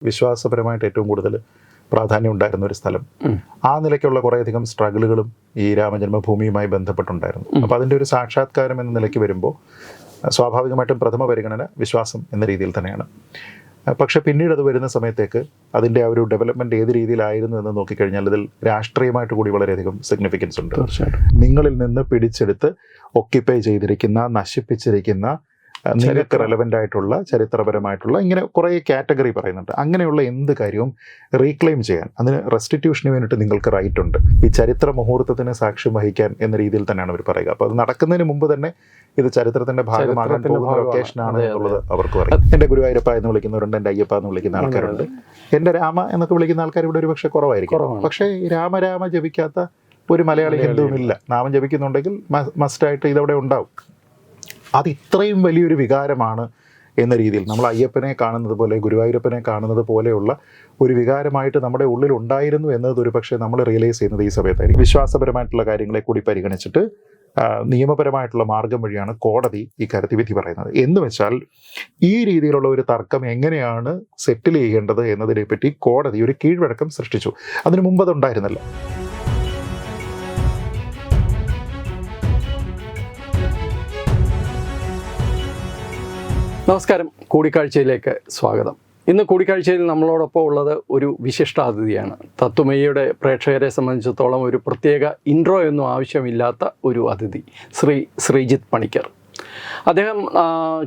വിശ്വാസപരമായിട്ട് ഏറ്റവും കൂടുതൽ പ്രാധാന്യം ഉണ്ടായിരുന്ന ഒരു സ്ഥലം. ആ നിലയ്ക്കുള്ള കുറേയധികം സ്ട്രഗിളുകളും ഈ രാമജന്മഭൂമിയുമായി ബന്ധപ്പെട്ടുണ്ടായിരുന്നു. അപ്പോൾ അതിൻ്റെ ഒരു സാക്ഷാത്കാരം എന്ന നിലയ്ക്ക് വരുമ്പോൾ സ്വാഭാവികമായിട്ടും പ്രഥമ പരിഗണന വിശ്വാസം എന്ന രീതിയിൽ തന്നെയാണ്. പക്ഷെ പിന്നീട് അത് വരുന്ന സമയത്തേക്ക് അതിൻ്റെ ആ ഒരു ഡെവലപ്മെൻറ്റ് ഏത് രീതിയിലായിരുന്നു എന്ന് നോക്കിക്കഴിഞ്ഞാൽ അതിൽ രാഷ്ട്രീയമായിട്ട് കൂടി വളരെയധികം സിഗ്നിഫിക്കൻസ് ഉണ്ട്. നിങ്ങളിൽ നിന്ന് പിടിച്ചെടുത്ത് ഒക്യുപ്പൈ ചെയ്തിരിക്കുന്ന, നശിപ്പിച്ചിരിക്കുന്ന, നിങ്ങൾക്ക് റെലവൻ്റ് ആയിട്ടുള്ള ചരിത്രപരമായിട്ടുള്ള ഇങ്ങനെ കുറേ കാറ്റഗറി പറയുന്നുണ്ട്. അങ്ങനെയുള്ള എന്ത് കാര്യവും റീക്ലെയിം ചെയ്യാൻ, അതിന് റെസ്റ്റിറ്റ്യൂഷന് വേണ്ടിയിട്ട് നിങ്ങൾക്ക് റൈറ്റ് ഉണ്ട്. ഈ ചരിത്ര മുഹൂർത്തത്തിന് സാക്ഷ്യം വഹിക്കാൻ എന്ന രീതിയിൽ തന്നെയാണ് അവർ പറയുക. അപ്പോൾ അത് നടക്കുന്നതിന് മുമ്പ് തന്നെ ഇത് ചരിത്രത്തിന്റെ ഭാഗമാകാൻ പോകുന്ന ലൊക്കേഷനാണ് എന്നുള്ളത് അവർക്ക് പറയും. എൻ്റെ ഗുരുവായൂരപ്പ എന്ന് വിളിക്കുന്നവരുണ്ട്, എൻ്റെ അയ്യപ്പ എന്ന് വിളിക്കുന്ന ആൾക്കാരുണ്ട്, എൻ്റെ രാമ എന്നൊക്കെ വിളിക്കുന്ന ആൾക്കാർ ഇവിടെ ഒരു പക്ഷേ കുറവായിരിക്കും. പക്ഷേ രാമ ജപിക്കാത്ത ഒരു മലയാളി ഹിന്ദുവുമില്ല. നാമം ജപിക്കുന്നുണ്ടെങ്കിൽ മസ്റ്റായിട്ട് ഇതവിടെ ഉണ്ടാവും. അത് ഇത്രയും വലിയൊരു വികാരമാണ് എന്ന രീതിയിൽ നമ്മൾ അയ്യപ്പനെ കാണുന്നത് പോലെ, ഗുരുവായൂരപ്പനെ കാണുന്നത് പോലെയുള്ള ഒരു വികാരമായിട്ട് നമ്മുടെ ഉള്ളിൽ ഉണ്ടായിരുന്നു എന്നത് ഒരു പക്ഷേ നമ്മൾ റിയലൈസ് ചെയ്യുന്നത് ഈ സമയത്തായിരിക്കും. വിശ്വാസപരമായിട്ടുള്ള കാര്യങ്ങളെ കൂടി പരിഗണിച്ചിട്ട് നിയമപരമായിട്ടുള്ള മാർഗം വഴിയാണ് കോടതി ഈ കാര്യത്തിൽ വിധി പറയുന്നത്. എന്ന് വെച്ചാൽ ഈ രീതിയിലുള്ള ഒരു തർക്കം എങ്ങനെയാണ് സെറ്റിൽ ചെയ്യേണ്ടത് എന്നതിനെപ്പറ്റി കോടതി ഒരു കീഴ്വഴക്കം സൃഷ്ടിച്ചു. അതിനു മുമ്പ് അതുണ്ടായിരുന്നല്ലോ. നമസ്കാരം, കൂടിക്കാഴ്ചയിലേക്ക് സ്വാഗതം. ഇന്ന് കൂടിക്കാഴ്ചയിൽ നമ്മളോടൊപ്പം ഉള്ളത് ഒരു വിശിഷ്ടാതിഥിയാണ്. തത്വമയിയുടെ പ്രേക്ഷകരെ സംബന്ധിച്ചിടത്തോളം ഒരു പ്രത്യേക ഇൻട്രോ ഒന്നും ആവശ്യമില്ലാത്ത ഒരു അതിഥി, ശ്രീജിത്ത് പണിക്കർ. അദ്ദേഹം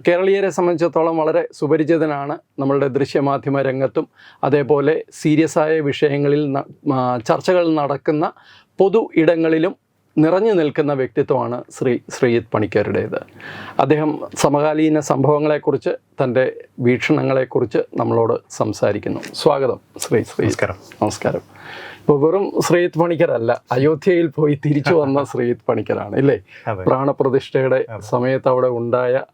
കേരളീയരെ സംബന്ധിച്ചിടത്തോളം വളരെ സുപരിചിതനാണ്. നമ്മളുടെ ദൃശ്യമാധ്യമ രംഗത്തും അതേപോലെ സീരിയസ് ആയ വിഷയങ്ങളിൽ ചർച്ചകൾ നടക്കുന്ന പൊതു ഇടങ്ങളിലും നിറഞ്ഞു നിൽക്കുന്ന വ്യക്തിത്വമാണ് ശ്രീജിത്ത് പണിക്കരുടേത്. അദ്ദേഹം സമകാലീന സംഭവങ്ങളെക്കുറിച്ച്, തൻ്റെ വീക്ഷണങ്ങളെക്കുറിച്ച് നമ്മളോട് സംസാരിക്കുന്നു. സ്വാഗതം നമസ്കാരം. നമസ്കാരം. ഇപ്പോൾ വെറും ശ്രീജിത്ത് പണിക്കരല്ല, അയോധ്യയിൽ പോയി തിരിച്ചു വന്ന ശ്രീജിത്ത് പണിക്കരാണ് ഇല്ലേ? പ്രാണപ്രതിഷ്ഠയുടെ സമയത്ത് അവിടെ ഉണ്ടായ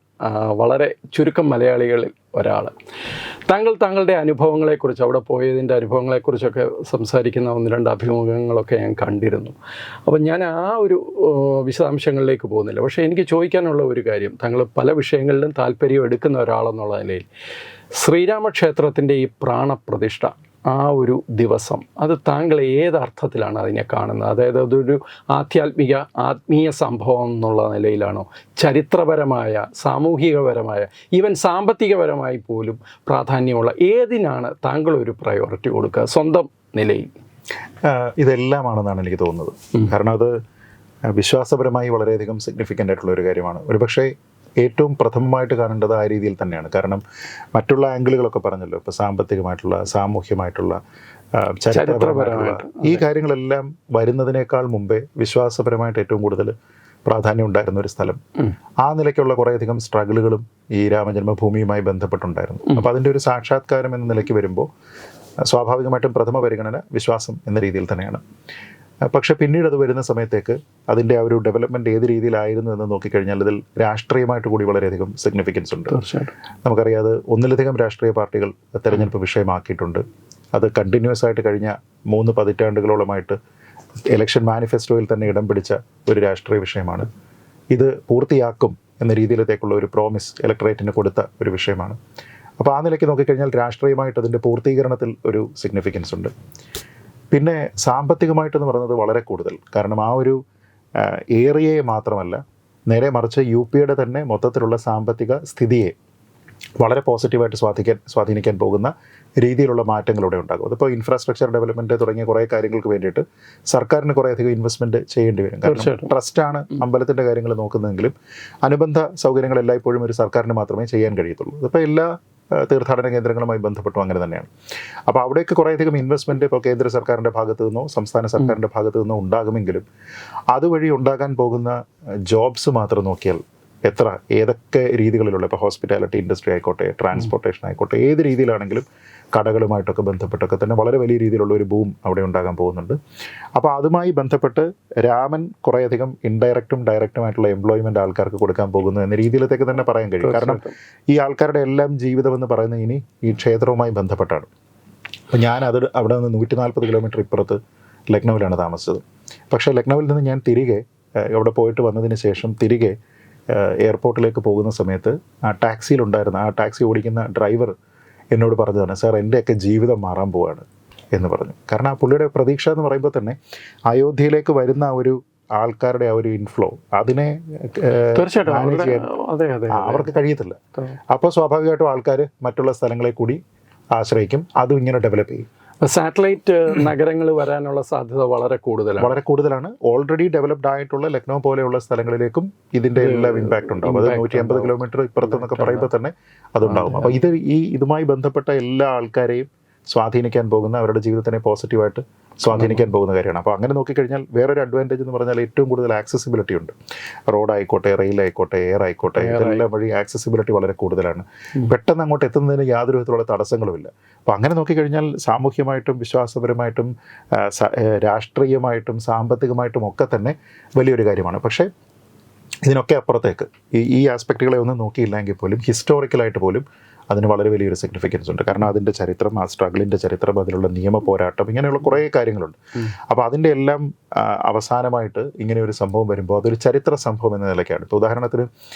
വളരെ ചുരുക്കം മലയാളികളിൽ ഒരാൾ. താങ്കളുടെ അനുഭവങ്ങളെക്കുറിച്ച്, അവിടെ പോയതിൻ്റെ അനുഭവങ്ങളെക്കുറിച്ചൊക്കെ സംസാരിക്കുന്ന ഒന്ന് രണ്ട് അഭിമുഖങ്ങളൊക്കെ ഞാൻ കണ്ടിരുന്നു. അപ്പം ഞാൻ ആ ഒരു വിശദാംശങ്ങളിലേക്ക് പോകുന്നില്ല. പക്ഷേ എനിക്ക് ചോദിക്കാനുള്ള ഒരു കാര്യം, താങ്കൾ പല വിഷയങ്ങളിലും താല്പര്യം എടുക്കുന്ന ഒരാളെന്നുള്ള നിലയിൽ ശ്രീരാമക്ഷേത്രത്തിൻ്റെ ഈ പ്രാണപ്രതിഷ്ഠ, ആ ഒരു ദിവസം, അത് താങ്കൾ ഏതർത്ഥത്തിലാണ് അതിനെ കാണുന്നത്? അതായത് അതൊരു ആത്മീയ സംഭവം എന്നുള്ള നിലയിലാണോ, ചരിത്രപരമായ, സാമൂഹികപരമായ, ഈവൻ സാമ്പത്തികപരമായി പോലും പ്രാധാന്യമുള്ള ഏതിനാണ് താങ്കൾ ഒരു പ്രയോറിറ്റി കൊടുക്കുക സ്വന്തം നിലയിൽ? ഇതെല്ലാമാണെന്നാണ് എനിക്ക് തോന്നുന്നത്. കാരണം അത് വിശ്വാസപരമായി വളരെയധികം സിഗ്നിഫിക്കൻ്റ് ആയിട്ടുള്ള ഒരു കാര്യമാണ്. ഒരുപക്ഷെ ഏറ്റവും പ്രഥമമായിട്ട് കാണേണ്ടത് ആ രീതിയിൽ തന്നെയാണ്. കാരണം മറ്റുള്ള ആംഗിളുകളൊക്കെ പറഞ്ഞല്ലോ, ഇപ്പോൾ സാമ്പത്തികമായിട്ടുള്ള, സാമൂഹ്യമായിട്ടുള്ള, ചരിത്രപരമായിട്ടുള്ള ഈ കാര്യങ്ങളെല്ലാം വരുന്നതിനേക്കാൾ മുമ്പേ വിശ്വാസപരമായിട്ട് ഏറ്റവും കൂടുതൽ പ്രാധാന്യം ഉണ്ടായിരുന്ന ഒരു സ്ഥലം. ആ നിലയ്ക്കുള്ള കുറേയധികം സ്ട്രഗിളുകളും ഈ രാമജന്മഭൂമിയുമായി ബന്ധപ്പെട്ടുണ്ടായിരുന്നു. അപ്പോൾ അതിൻ്റെ ഒരു സാക്ഷാത്കാരം എന്ന നിലയ്ക്ക് വരുമ്പോൾ സ്വാഭാവികമായിട്ടും പ്രഥമ പരിഗണന വിശ്വാസം എന്ന രീതിയിൽ തന്നെയാണ്. പക്ഷെ പിന്നീട് അത് വരുന്ന സമയത്തേക്ക് അതിൻ്റെ ആ ഒരു ഡെവലപ്മെൻറ്റ് ഏത് രീതിയിലായിരുന്നു എന്ന് നോക്കിക്കഴിഞ്ഞാൽ അതിൽ രാഷ്ട്രീയമായിട്ട് കൂടി വളരെയധികം സിഗ്നിഫിക്കൻസ് ഉണ്ട്. നമുക്കറിയാതെ ഒന്നിലധികം രാഷ്ട്രീയ പാർട്ടികൾ തെരഞ്ഞെടുപ്പ് വിഷയമാക്കിയിട്ടുണ്ട്. അത് കണ്ടിന്യൂസ് ആയിട്ട് കഴിഞ്ഞ 3 പതിറ്റാണ്ടുകളോളമായിട്ട് ഇലക്ഷൻ മാനിഫെസ്റ്റോയിൽ തന്നെ ഇടം പിടിച്ച ഒരു രാഷ്ട്രീയ വിഷയമാണ്. ഇത് പൂർത്തിയാക്കും എന്ന രീതിയിലത്തേക്കുള്ള ഒരു പ്രോമിസ് ഇലക്ടറേറ്റിന് കൊടുത്ത ഒരു വിഷയമാണ്. അപ്പോൾ ആ നിലയ്ക്ക് നോക്കിക്കഴിഞ്ഞാൽ രാഷ്ട്രീയമായിട്ട് അതിൻ്റെ പൂർത്തീകരണത്തിൽ ഒരു സിഗ്നിഫിക്കൻസ് ഉണ്ട്. പിന്നെ സാമ്പത്തികമായിട്ടെന്ന് പറയുന്നത് വളരെ കൂടുതൽ. കാരണം ആ ഒരു ഏരിയയെ മാത്രമല്ല, നേരെ മറിച്ച് UPയുടെ തന്നെ മൊത്തത്തിലുള്ള സാമ്പത്തിക സ്ഥിതിയെ വളരെ പോസിറ്റീവായിട്ട് സ്വാധീനിക്കാൻ പോകുന്ന രീതിയിലുള്ള മാറ്റങ്ങളിവിടെ ഉണ്ടാകും. അതിപ്പോൾ ഇൻഫ്രാസ്ട്രക്ചർ ഡെവലപ്മെൻറ്റ് തുടങ്ങിയ കുറേ കാര്യങ്ങൾക്ക് വേണ്ടിയിട്ട് സർക്കാരിന് കുറേയധികം ഇൻവെസ്റ്റ്മെൻറ്റ് ചെയ്യേണ്ടി വരും. കാരണം ട്രസ്റ്റാണ് അമ്പലത്തിൻ്റെ കാര്യങ്ങൾ നോക്കുന്നതെങ്കിലും അനുബന്ധ സൗകര്യങ്ങൾ എല്ലായ്പ്പോഴും ഒരു സർക്കാരിന് മാത്രമേ ചെയ്യാൻ കഴിയത്തുള്ളൂ. അതിപ്പോൾ എല്ലാ തീർത്ഥാടന കേന്ദ്രങ്ങളുമായി ബന്ധപ്പെട്ടും അങ്ങനെ തന്നെയാണ്. അപ്പോൾ അവിടേക്ക് കുറേയധികം ഇൻവെസ്റ്റ്മെൻറ്റ് ഇപ്പോൾ കേന്ദ്ര സർക്കാരിൻ്റെ ഭാഗത്തു നിന്നോ സംസ്ഥാന സർക്കാരിൻ്റെ ഭാഗത്തു നിന്നോ ഉണ്ടാകുമെങ്കിലും അതുവഴി ഉണ്ടാകാൻ പോകുന്ന ജോബ്സ് മാത്രം നോക്കിയാൽ ഏതൊക്കെ രീതികളിലുള്ള, ഇപ്പോൾ ഹോസ്പിറ്റാലിറ്റി ഇൻഡസ്ട്രി ആയിക്കോട്ടെ, ട്രാൻസ്പോർട്ടേഷൻ ആയിക്കോട്ടെ, ഏത് രീതിയിലാണെങ്കിലും കടകളുമായിട്ടൊക്കെ ബന്ധപ്പെട്ടൊക്കെ തന്നെ വളരെ വലിയ രീതിയിലുള്ള ഒരു ബൂം അവിടെ ഉണ്ടാകാൻ പോകുന്നുണ്ട്. അപ്പോൾ അതുമായി ബന്ധപ്പെട്ട് രാമൻ കുറേയധികം ഇൻഡയറക്റ്റും ഡയറക്റ്റുമായിട്ടുള്ള എംപ്ലോയ്മെൻറ്റ് ആൾക്കാർക്ക് കൊടുക്കാൻ പോകുന്നു എന്ന രീതിയിലത്തേക്ക് തന്നെ പറയാൻ കഴിയും. കാരണം ഈ ആൾക്കാരുടെ എല്ലാം ജീവിതമെന്ന് പറയുന്നത് ഇനി ഈ ക്ഷേത്രവുമായി ബന്ധപ്പെട്ടാണ്. അപ്പോൾ ഞാൻ അവിടെ നിന്ന് 140 കിലോമീറ്റർ ഇപ്പുറത്ത് ലക്നൗവിലാണ് താമസിച്ചത്. പക്ഷേ ലക്നൗവിൽ നിന്ന് ഞാൻ തിരികെ അവിടെ പോയിട്ട് വന്നതിന് ശേഷം തിരികെ എയർപോർട്ടിലേക്ക് പോകുന്ന സമയത്ത് ആ ടാക്സി ഓടിക്കുന്ന ഡ്രൈവർ എന്നോട് പറഞ്ഞതാണ്, സാർ എൻ്റെയൊക്കെ ജീവിതം മാറാൻ പോവാണ് എന്ന് പറഞ്ഞു. കാരണം ആ പുള്ളിയുടെ പ്രതീക്ഷ എന്ന് പറയുമ്പോൾ തന്നെ അയോധ്യയിലേക്ക് വരുന്ന ഒരു ആൾക്കാരുടെ ആ ഒരു ഇൻഫ്ലോ അതിനെ manage ചെയ്യാൻ അവർക്ക് കഴിയത്തില്ല. അപ്പോൾ സ്വാഭാവികമായിട്ടും ആൾക്കാർ മറ്റുള്ള സ്ഥലങ്ങളെ കൂടി ആശ്രയിക്കും, അതും ഇങ്ങനെ ഡെവലപ്പ് ചെയ്യും. സാറ്റലൈറ്റ് നഗരങ്ങൾ വരാനുള്ള സാധ്യത വളരെ കൂടുതലാണ്. ഓൾറെഡി ഡെവലപ്ഡ് ആയിട്ടുള്ള ലക്നൗ പോലെയുള്ള സ്ഥലങ്ങളിലേക്കും ഇതിന്റെ എല്ലാം ഇമ്പാക്ട് ഉണ്ടാവും. അത് 150 കിലോമീറ്റർ ഇപ്പുറത്തെന്നൊക്കെ പറയുമ്പോൾ തന്നെ അതുണ്ടാവും. അപ്പോൾ ഇതുമായി ബന്ധപ്പെട്ട എല്ലാ ആൾക്കാരെയും സ്വാധീനിക്കാൻ പോകുന്ന, അവരുടെ ജീവിതത്തിനെ പോസിറ്റീവായിട്ട് സ്വാധീനിക്കാൻ പോകുന്ന കാര്യമാണ്. അപ്പോൾ അങ്ങനെ നോക്കിക്കഴിഞ്ഞാൽ വേറൊരു അഡ്വാൻറ്റേജ് എന്ന് പറഞ്ഞാൽ ഏറ്റവും കൂടുതൽ ആക്സസിബിലിറ്റി ഉണ്ട്. റോഡായിക്കോട്ടെ, റെയിലായിക്കോട്ടെ, എയർ ആയിക്കോട്ടെ, ഇതെല്ലാം വഴി ആക്സസിബിലിറ്റി വളരെ കൂടുതലാണ്. പെട്ടെന്ന് അങ്ങോട്ട് എത്തുന്നതിന് യാതൊരു വിധത്തിലുള്ള തടസ്സങ്ങളുമില്ല. അപ്പോൾ അങ്ങനെ നോക്കിക്കഴിഞ്ഞാൽ സാമൂഹ്യമായിട്ടും വിശ്വാസപരമായിട്ടും രാഷ്ട്രീയമായിട്ടും സാമ്പത്തികമായിട്ടും ഒക്കെ തന്നെ വലിയൊരു കാര്യമാണ്. പക്ഷേ ഇതിനൊക്കെ അപ്പുറത്തേക്ക് ഈ ആസ്പെക്റ്റുകളെ ഒന്നും നോക്കിയില്ലെങ്കിൽ പോലും ഹിസ്റ്റോറിക്കലായിട്ട് പോലും അതിന് വളരെ വലിയൊരു സിഗ്നിഫിക്കൻസ് ഉണ്ട്. കാരണം അതിൻ്റെ ചരിത്രം, ആ സ്ട്രഗിളിൻ്റെ ചരിത്രം, അതിലുള്ള നിയമ പോരാട്ടം, ഇങ്ങനെയുള്ള കുറേ കാര്യങ്ങളുണ്ട്. അപ്പോൾ അതിൻ്റെ എല്ലാം അവസാനമായിട്ട് ഇങ്ങനെ ഒരു സംഭവം വരുമ്പോൾ അതൊരു ചരിത്ര സംഭവം എന്ന നിലയ്ക്കാണ്. ഇപ്പോൾ ഉദാഹരണത്തിന്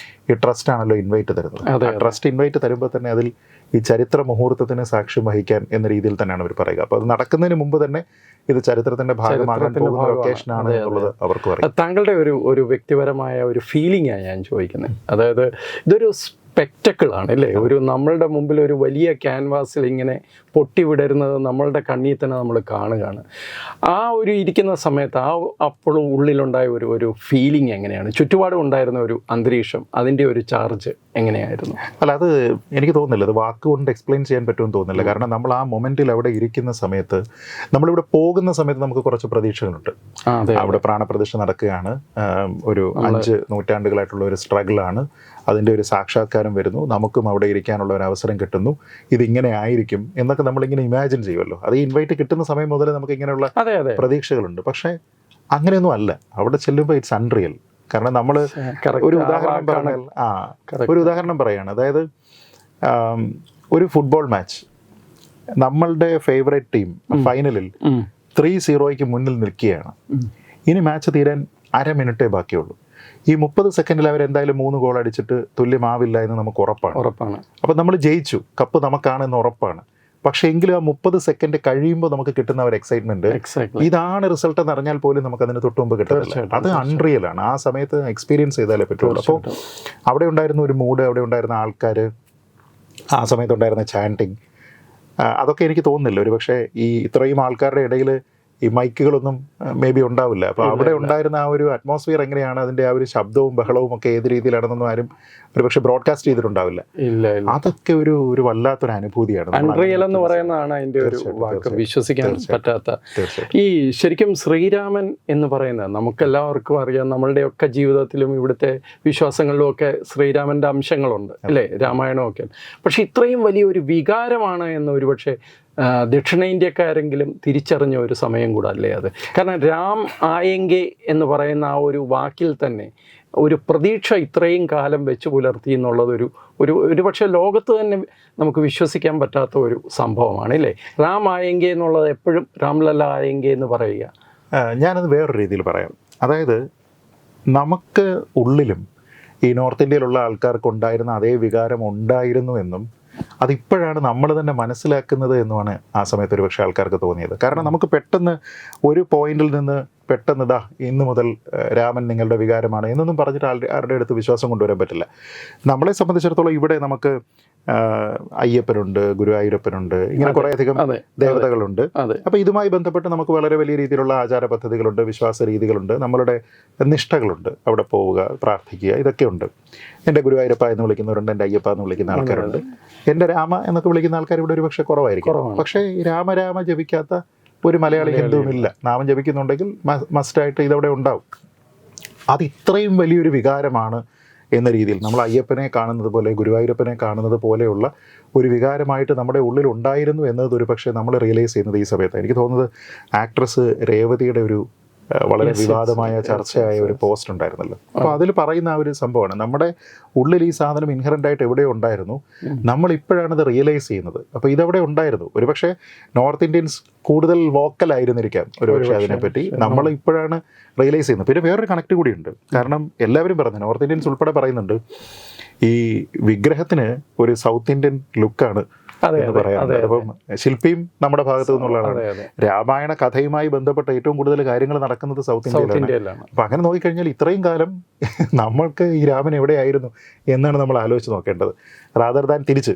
ഈ ട്രസ്റ്റ് ആണല്ലോ ഇൻവൈറ്റ് തരുന്നത്. ട്രസ്റ്റ് ഇൻവൈറ്റ് തരുമ്പോൾ തന്നെ അതിൽ ഈ ചരിത്ര മുഹൂർത്തത്തിന് സാക്ഷ്യം വഹിക്കാൻ എന്ന രീതിയിൽ തന്നെയാണ് അവർ പറയുക. അപ്പോൾ അത് നടക്കുന്നതിന് മുമ്പ് തന്നെ ഇത് ചരിത്രത്തിന്റെ ഭാഗമാകാൻ പോകുന്ന ലൊക്കേഷനാണ് എന്നുള്ളത് അവർക്ക് പറയും. താങ്കളുടെ ഒരു വ്യക്തിപരമായ ഒരു ഫീലിംഗാണ് ഞാൻ ചോദിക്കുന്നത്. അതായത് ഇതൊരു സ്പെക്ടക്കിളാണ് അല്ലേ? നമ്മളുടെ മുമ്പിൽ ഒരു വലിയ ക്യാൻവാസിൽ ഇങ്ങനെ പൊട്ടിവിടരുന്നത് നമ്മളുടെ കണ്ണിൽ തന്നെ നമ്മൾ കാണുകയാണ്. ആ ഇരിക്കുന്ന സമയത്ത് അപ്പോഴും ഉള്ളിലുണ്ടായ ഒരു ഫീലിംഗ് എങ്ങനെയാണ്? ചുറ്റുപാടും ഉണ്ടായിരുന്ന ഒരു അന്തരീക്ഷം, അതിൻ്റെ ഒരു ചാർജ് എങ്ങനെയായിരുന്നു? അല്ല, അത് എനിക്ക് തോന്നുന്നില്ല, അത് വാക്കുകൊണ്ട് എക്സ്പ്ലെയിൻ ചെയ്യാൻ പറ്റുമെന്ന് തോന്നുന്നില്ല. കാരണം നമ്മൾ ആ മൊമെന്റിൽ അവിടെ ഇരിക്കുന്ന സമയത്ത്, നമ്മളിവിടെ പോകുന്ന സമയത്ത് നമുക്ക് കുറച്ച് പ്രതീക്ഷകളുണ്ട്. അവിടെ പ്രാണപ്രതിഷ്ഠ നടക്കുകയാണ്, ഒരു 5 നൂറ്റാണ്ടുകളായിട്ടുള്ള ഒരു സ്ട്രഗിളാണ്, അതിൻ്റെ ഒരു സാക്ഷാത്കാരം വരുന്നു, നമുക്കും അവിടെ ഇരിക്കാനുള്ള ഒരു അവസരം കിട്ടുന്നു, ഇതിങ്ങനെ ആയിരിക്കും എന്നൊക്കെ നമ്മളിങ്ങനെ ഇമാജിൻ ചെയ്യുമല്ലോ. അത് ഈ ഇൻവൈറ്റ് കിട്ടുന്ന സമയം മുതൽ നമുക്ക് ഇങ്ങനെയുള്ള പ്രതീക്ഷകളുണ്ട്. പക്ഷേ അങ്ങനെയൊന്നും അല്ല. അവിടെ ചെല്ലുമ്പോൾ ഇറ്റ്സ് അൺറിയൽ. കാരണം നമ്മൾ ഒരു ഉദാഹരണം പറയാണ്. അതായത് ഒരു ഫുട്ബോൾ മാച്ച്, നമ്മളുടെ ഫേവറേറ്റ് ടീം ഫൈനലിൽ 3-0 മുന്നിൽ നിൽക്കുകയാണ്. ഇനി മാച്ച് തീരാൻ 1/2 മിനിറ്റേ ബാക്കിയുള്ളൂ. ഈ 30 സെക്കൻഡിൽ അവരെന്തായാലും 3 ഗോൾ അടിച്ചിട്ട് തുല്യമാവില്ല എന്ന് നമുക്ക് ഉറപ്പാണ്. അപ്പം നമ്മൾ ജയിച്ചു, കപ്പ് നമുക്കാണെന്ന് ഉറപ്പാണ്. പക്ഷേ എങ്കിലും ആ 30 സെക്കൻഡ് കഴിയുമ്പോൾ നമുക്ക് കിട്ടുന്ന ഒരു എക്സൈറ്റ്മെന്റ്, ഇതാണ് റിസൾട്ട് എന്ന് അറിഞ്ഞാൽ പോലും നമുക്ക് അതിന് തൊട്ട് മുമ്പ് കിട്ടുന്നില്ല. അത് അൺറിയൽ ആണ്. ആ സമയത്ത് എക്സ്പീരിയൻസ് ചെയ്താലേ പറ്റുള്ളൂ. അപ്പോൾ അവിടെ ഉണ്ടായിരുന്ന ഒരു മൂഡ്, അവിടെ ഉണ്ടായിരുന്ന ആൾക്കാർ, ആ സമയത്തുണ്ടായിരുന്ന ചാൻറ്റിങ്, അതൊക്കെ എനിക്ക് തോന്നുന്നില്ല ഒരു പക്ഷേ ഈ ഇത്രയും ആൾക്കാരുടെ ഇടയിൽ ഈ മൈക്കുകളൊന്നും മേ ബി ഉണ്ടാവില്ല. അപ്പോൾ അവിടെ ഉണ്ടായിരുന്ന ആ ഒരു അറ്റ്മോസ്ഫിയർ എങ്ങനെയാണ്, അതിൻ്റെ ആ ഒരു ശബ്ദവും ബഹളവും ഒക്കെ ഏത് രീതിയിലാണെന്നൊന്നും ആരും ഒരു പക്ഷേ ബ്രോഡ്കാസ്റ്റ് ചെയ്തിട്ടുണ്ടാവില്ല. അതൊക്കെ ഒരു വല്ലാത്തൊരു അനുഭൂതിയാണ്. അൺറിയൽ എന്ന് പറയുന്നതാണ് അതിൻ്റെ ഒരു വാക്ക്, വിശ്വസിക്കാൻ പറ്റാത്ത. ഈ ശരിക്കും ശ്രീരാമൻ എന്ന് പറയുന്നത് നമുക്കെല്ലാവർക്കും അറിയാം, നമ്മളുടെയൊക്കെ ജീവിതത്തിലും ഇവിടുത്തെ വിശ്വാസങ്ങളിലും ഒക്കെ ശ്രീരാമൻ്റെ അംശങ്ങളുണ്ട് അല്ലേ, രാമായണമൊക്കെ. പക്ഷെ ഇത്രയും വലിയൊരു വികാരമാണ് എന്ന് ഒരുപക്ഷെ ദക്ഷിണേന്ത്യക്കാരെങ്കിലും തിരിച്ചറിഞ്ഞ ഒരു സമയം കൂടെ അല്ലേ അത്? കാരണം രാം ആയെങ്കെ എന്ന് പറയുന്ന ആ ഒരു വാക്കിൽ തന്നെ ഒരു പ്രതീക്ഷ ഇത്രയും കാലം വെച്ച് പുലർത്തി എന്നുള്ളത് ഒരു പക്ഷേ ലോകത്ത് തന്നെ നമുക്ക് വിശ്വസിക്കാൻ പറ്റാത്ത ഒരു സംഭവമാണ് അല്ലേ? റാം ആയെങ്കെ എന്നുള്ളത് എപ്പോഴും രാംലല്ല ആയെങ്കെ എന്ന് പറയുക. ഞാനത് വേറൊരു രീതിയിൽ പറയാം. അതായത് നമുക്ക് ഉള്ളിലും ഈ നോർത്ത് ഇന്ത്യയിലുള്ള ആൾക്കാർക്ക് ഉണ്ടായിരുന്ന അതേ വികാരം ഉണ്ടായിരുന്നു എന്നും അതിപ്പോഴാണ് നമ്മൾ തന്നെ മനസ്സിലാക്കുന്നത് എന്നുമാണ് ആ സമയത്ത് ഒരു പക്ഷേ ആൾക്കാർക്ക് തോന്നിയത്. കാരണം നമുക്ക് പെട്ടെന്ന് ഒരു പോയിന്റിൽ നിന്ന് പെട്ടെന്ന് ഇന്ന് മുതൽ രാമൻ നിങ്ങളുടെ വികാരമാണ് എന്നൊന്നും പറഞ്ഞിട്ട് ആരുടെ അടുത്ത് വിശ്വാസം കൊണ്ടുവരാൻ പറ്റില്ല. നമ്മളെ സംബന്ധിച്ചിടത്തോളം ഇവിടെ നമുക്ക് അയ്യപ്പനുണ്ട്, ഗുരുവായൂരപ്പനുണ്ട്, ഇങ്ങനെ കുറേയധികം ദേവതകളുണ്ട്. അപ്പോൾ ഇതുമായി ബന്ധപ്പെട്ട് നമുക്ക് വളരെ വലിയ രീതിയിലുള്ള ആചാര പദ്ധതികളുണ്ട്, വിശ്വാസ രീതികളുണ്ട്, നമ്മളുടെ നിഷ്ഠകളുണ്ട്. അവിടെ പോവുക, പ്രാർത്ഥിക്കുക, ഇതൊക്കെ ഉണ്ട്. എൻ്റെ ഗുരുവായൂരപ്പ എന്ന് വിളിക്കുന്നവരുണ്ട്, എൻ്റെ അയ്യപ്പ എന്ന് വിളിക്കുന്ന ആൾക്കാരുണ്ട്, എൻ്റെ രാമ എന്നൊക്കെ വിളിക്കുന്ന ആൾക്കാർ ഇവിടെ ഒരു പക്ഷേ കുറവായിരിക്കും. പക്ഷേ രാമ ജപിക്കാത്ത ഒരു മലയാളി ഹിന്ദുവുമില്ല. നാമം ജപിക്കുന്നുണ്ടെങ്കിൽ മസ്റ്റായിട്ട് ഇതവിടെ ഉണ്ടാവും. അത് ഇത്രയും വലിയൊരു വികാരമാണ് എന്ന രീതിയിൽ നമ്മൾ അയ്യപ്പനെ കാണുന്നത് പോലെ, ഗുരുവായൂരപ്പനെ കാണുന്നത് പോലെയുള്ള ഒരു വികാരമായിട്ട് നമ്മുടെ ഉള്ളിൽ ഉണ്ടായിരുന്നു എന്നത് ഒരു പക്ഷേ നമ്മൾ റിയലൈസ് ചെയ്യുന്നത് ഈ സമയത്ത്. എനിക്ക് തോന്നുന്നത് ആക്ട്രസ് രേവതിയുടെ ഒരു വളരെ വിവാദമായ ചർച്ചയായ ഒരു പോസ്റ്റ് ഉണ്ടായിരുന്നല്ലോ. അപ്പോൾ അതിൽ പറയുന്ന ആ ഒരു സംഭവമാണ്, നമ്മുടെ ഉള്ളിൽ ഈ സാധനം ഇൻഹറൻ്റ് ആയിട്ട് എവിടെയോ ഉണ്ടായിരുന്നു, നമ്മൾ ഇപ്പോഴാണ് ഇത് റിയലൈസ് ചെയ്യുന്നത്. അപ്പോൾ ഇതവിടെ ഉണ്ടായിരുന്നു. ഒരുപക്ഷെ നോർത്ത് ഇന്ത്യൻസ് കൂടുതൽ വോക്കലായിരുന്നിരിക്കാം ഒരുപക്ഷെ അതിനെപ്പറ്റി, നമ്മൾ ഇപ്പോഴാണ് റിയലൈസ് ചെയ്യുന്നത്. പിന്നെ വേറൊരു കണക്ട് കൂടിയുണ്ട്. കാരണം എല്ലാവരും പറഞ്ഞു, നോർത്ത് ഇന്ത്യൻസ് ഉൾപ്പെടെ പറയുന്നുണ്ട്, ഈ വിഗ്രഹത്തിന് ഒരു സൗത്ത് ഇന്ത്യൻ ലുക്കാണ് അതെ, എന്ന് അതെ, പറയാറുണ്ട്. അതെ, അപ്പം ശില്പിയും നമ്മുടെ ഭാഗത്തു നിന്നുള്ളതാണ്. അതെ, അതെ. രാമായണ കഥയുമായി ബന്ധപ്പെട്ട ഏറ്റവും കൂടുതൽ കാര്യങ്ങൾ നടക്കുന്നത് സൗത്ത് സൗത്ത് ഇന്ത്യയിലാണ്. ഇന്ത്യയിലാണ്. അപ്പം അങ്ങനെ നോക്കിക്കഴിഞ്ഞാൽ ഇത്രയും കാലം നമ്മൾക്ക് ഈ രാമൻ എവിടെയായിരുന്നു എന്നാണ് നമ്മൾ ആലോചിച്ച് നോക്കേണ്ടത്, റാദർ ദാൻ തിരിച്ച്.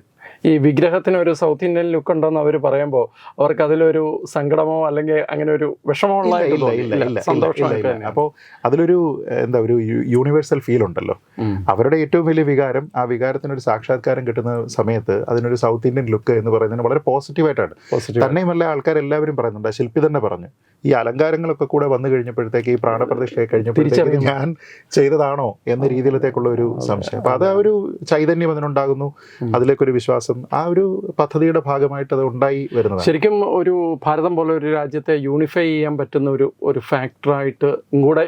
ഈ വിഗ്രഹത്തിന് ഒരു സൗത്ത് ഇന്ത്യൻ ലുക്ക് ഉണ്ടെന്ന് അവർ പറയുമ്പോൾ അവർക്ക് അതിലൊരു സങ്കടമോ അല്ലെങ്കിൽ അങ്ങനെ ഒരു വിഷമോ സന്തോഷമൊക്കെ. അപ്പോൾ അതിലൊരു എന്താ ഒരു യൂണിവേഴ്സൽ ഫീൽ ഉണ്ടല്ലോ. അവരുടെ ഏറ്റവും വലിയ വികാരം, ആ വികാരത്തിനൊരു സാക്ഷാത്കാരം കിട്ടുന്ന സമയത്ത് അതിനൊരു സൗത്ത് ഇന്ത്യൻ ലുക്ക് എന്ന് പറയുന്നതിന് വളരെ പോസിറ്റീവായിട്ടാണ്. തന്നെയുമല്ല, ആൾക്കാരെല്ലാവരും പറയുന്നുണ്ട്, ശില്പി തന്നെ പറഞ്ഞു, ഈ അലങ്കാരങ്ങളൊക്കെ കൂടെ വന്നു കഴിഞ്ഞപ്പോഴത്തേക്ക് ഈ പ്രാണപ്രതിഷ്ഠയെ കഴിഞ്ഞപ്പോഴത്തേക്ക് ഞാൻ ചെയ്തതാണോ എന്ന രീതിയിലത്തേക്കുള്ള ഒരു സംശയം. അപ്പോൾ അത് ആ ഒരു ചൈതന്യം അതിനുണ്ടാകുന്നു, അതിലേക്കൊരു വിശ്വാസം, ആ ഒരു പദ്ധതിയുടെ ഭാഗമായിട്ട് അത് ഉണ്ടായി വരുന്നത്. ശരിക്കും ഒരു ഭാരതം പോലെ ഒരു രാജ്യത്തെ യൂണിഫൈ ചെയ്യാൻ പറ്റുന്ന ഒരു ഫാക്ടറായിട്ട് കൂടെ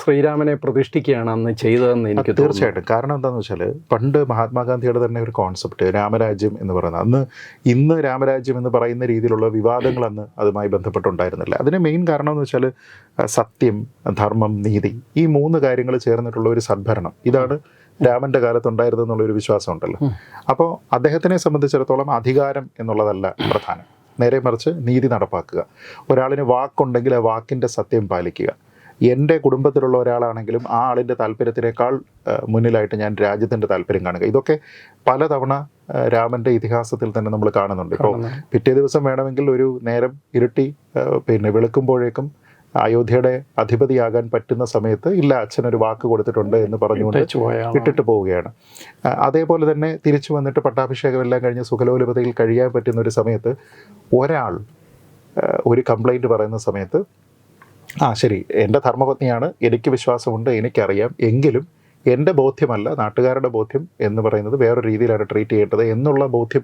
ശ്രീരാമനെ പ്രതിഷ്ഠിക്കുകയാണ് അന്ന് ചെയ്തതെന്ന് എനിക്ക് തീർച്ചയായിട്ടും. കാരണം എന്താണെന്ന് വെച്ചാൽ പണ്ട് മഹാത്മാഗാന്ധിയുടെ തന്നെ ഒരു കോൺസെപ്റ്റ് രാമരാജ്യം എന്ന് പറയുന്നത്, ഇന്ന് രാമരാജ്യം എന്ന് പറയുന്ന രീതിയിലുള്ള വിവാദങ്ങൾ അന്ന് അതുമായി ബന്ധപ്പെട്ടുണ്ടായിരുന്നില്ല. അതിന് മെയിൻ കാരണം എന്ന് വെച്ചാൽ സത്യം, ധർമ്മം, നീതി, ഈ 3 കാര്യങ്ങൾ ചേർന്നിട്ടുള്ള ഒരു സദ്ഭരണം, ഇതാണ് രാമൻ്റെ കാലത്തുണ്ടായിരുന്നു എന്നുള്ളൊരു വിശ്വാസം ഉണ്ടല്ലോ. അപ്പോൾ അദ്ദേഹത്തിനെ സംബന്ധിച്ചിടത്തോളം അധികാരം എന്നുള്ളതല്ല പ്രധാനം, നേരെ മറിച്ച് നീതി നടപ്പാക്കുക. ഒരാളിന് വാക്കുണ്ടെങ്കിൽ ആ വാക്കിൻ്റെ സത്യം പാലിക്കുക. എൻ്റെ കുടുംബത്തിലുള്ള ഒരാളാണെങ്കിലും ആ ആളിൻ്റെ താല്പര്യത്തിനേക്കാൾ മുന്നിലായിട്ട് ഞാൻ രാജ്യത്തിൻ്റെ താല്പര്യം കാണുക. ഇതൊക്കെ പലതവണ രാമൻ്റെ ഇതിഹാസത്തിൽ തന്നെ നമ്മൾ കാണുന്നുണ്ട്. ഇപ്പോൾ പിറ്റേ ദിവസം വേണമെങ്കിൽ ഒരു നേരം ഇരുട്ടി വെളുക്കുമ്പോഴേക്കും അയോധ്യയുടെ അധിപതിയാകാൻ പറ്റുന്ന സമയത്ത് ഇല്ല, അച്ഛനൊരു വാക്ക് കൊടുത്തിട്ടുണ്ട് എന്ന് പറഞ്ഞുകൊണ്ട് ഇട്ടിട്ട് പോവുകയാണ്. അതേപോലെ തന്നെ തിരിച്ചു വന്നിട്ട് പട്ടാഭിഷേകം എല്ലാം കഴിഞ്ഞ് സുഖലോലുപതയിൽ കഴിയാൻ പറ്റുന്ന ഒരു സമയത്ത് ഒരാൾ ഒരു കംപ്ലൈൻറ്റ് പറയുന്ന സമയത്ത്, ശരി, എൻ്റെ ധർമ്മപത്നിയാണ്, എനിക്ക് വിശ്വാസമുണ്ട്, എനിക്കറിയാം, എങ്കിലും എൻ്റെ ബോധ്യമല്ല നാട്ടുകാരുടെ ബോധ്യം എന്ന് പറയുന്നത് വേറൊരു രീതിയിലാണ് ട്രീറ്റ് ചെയ്യേണ്ടത് എന്നുള്ള ബോധ്യം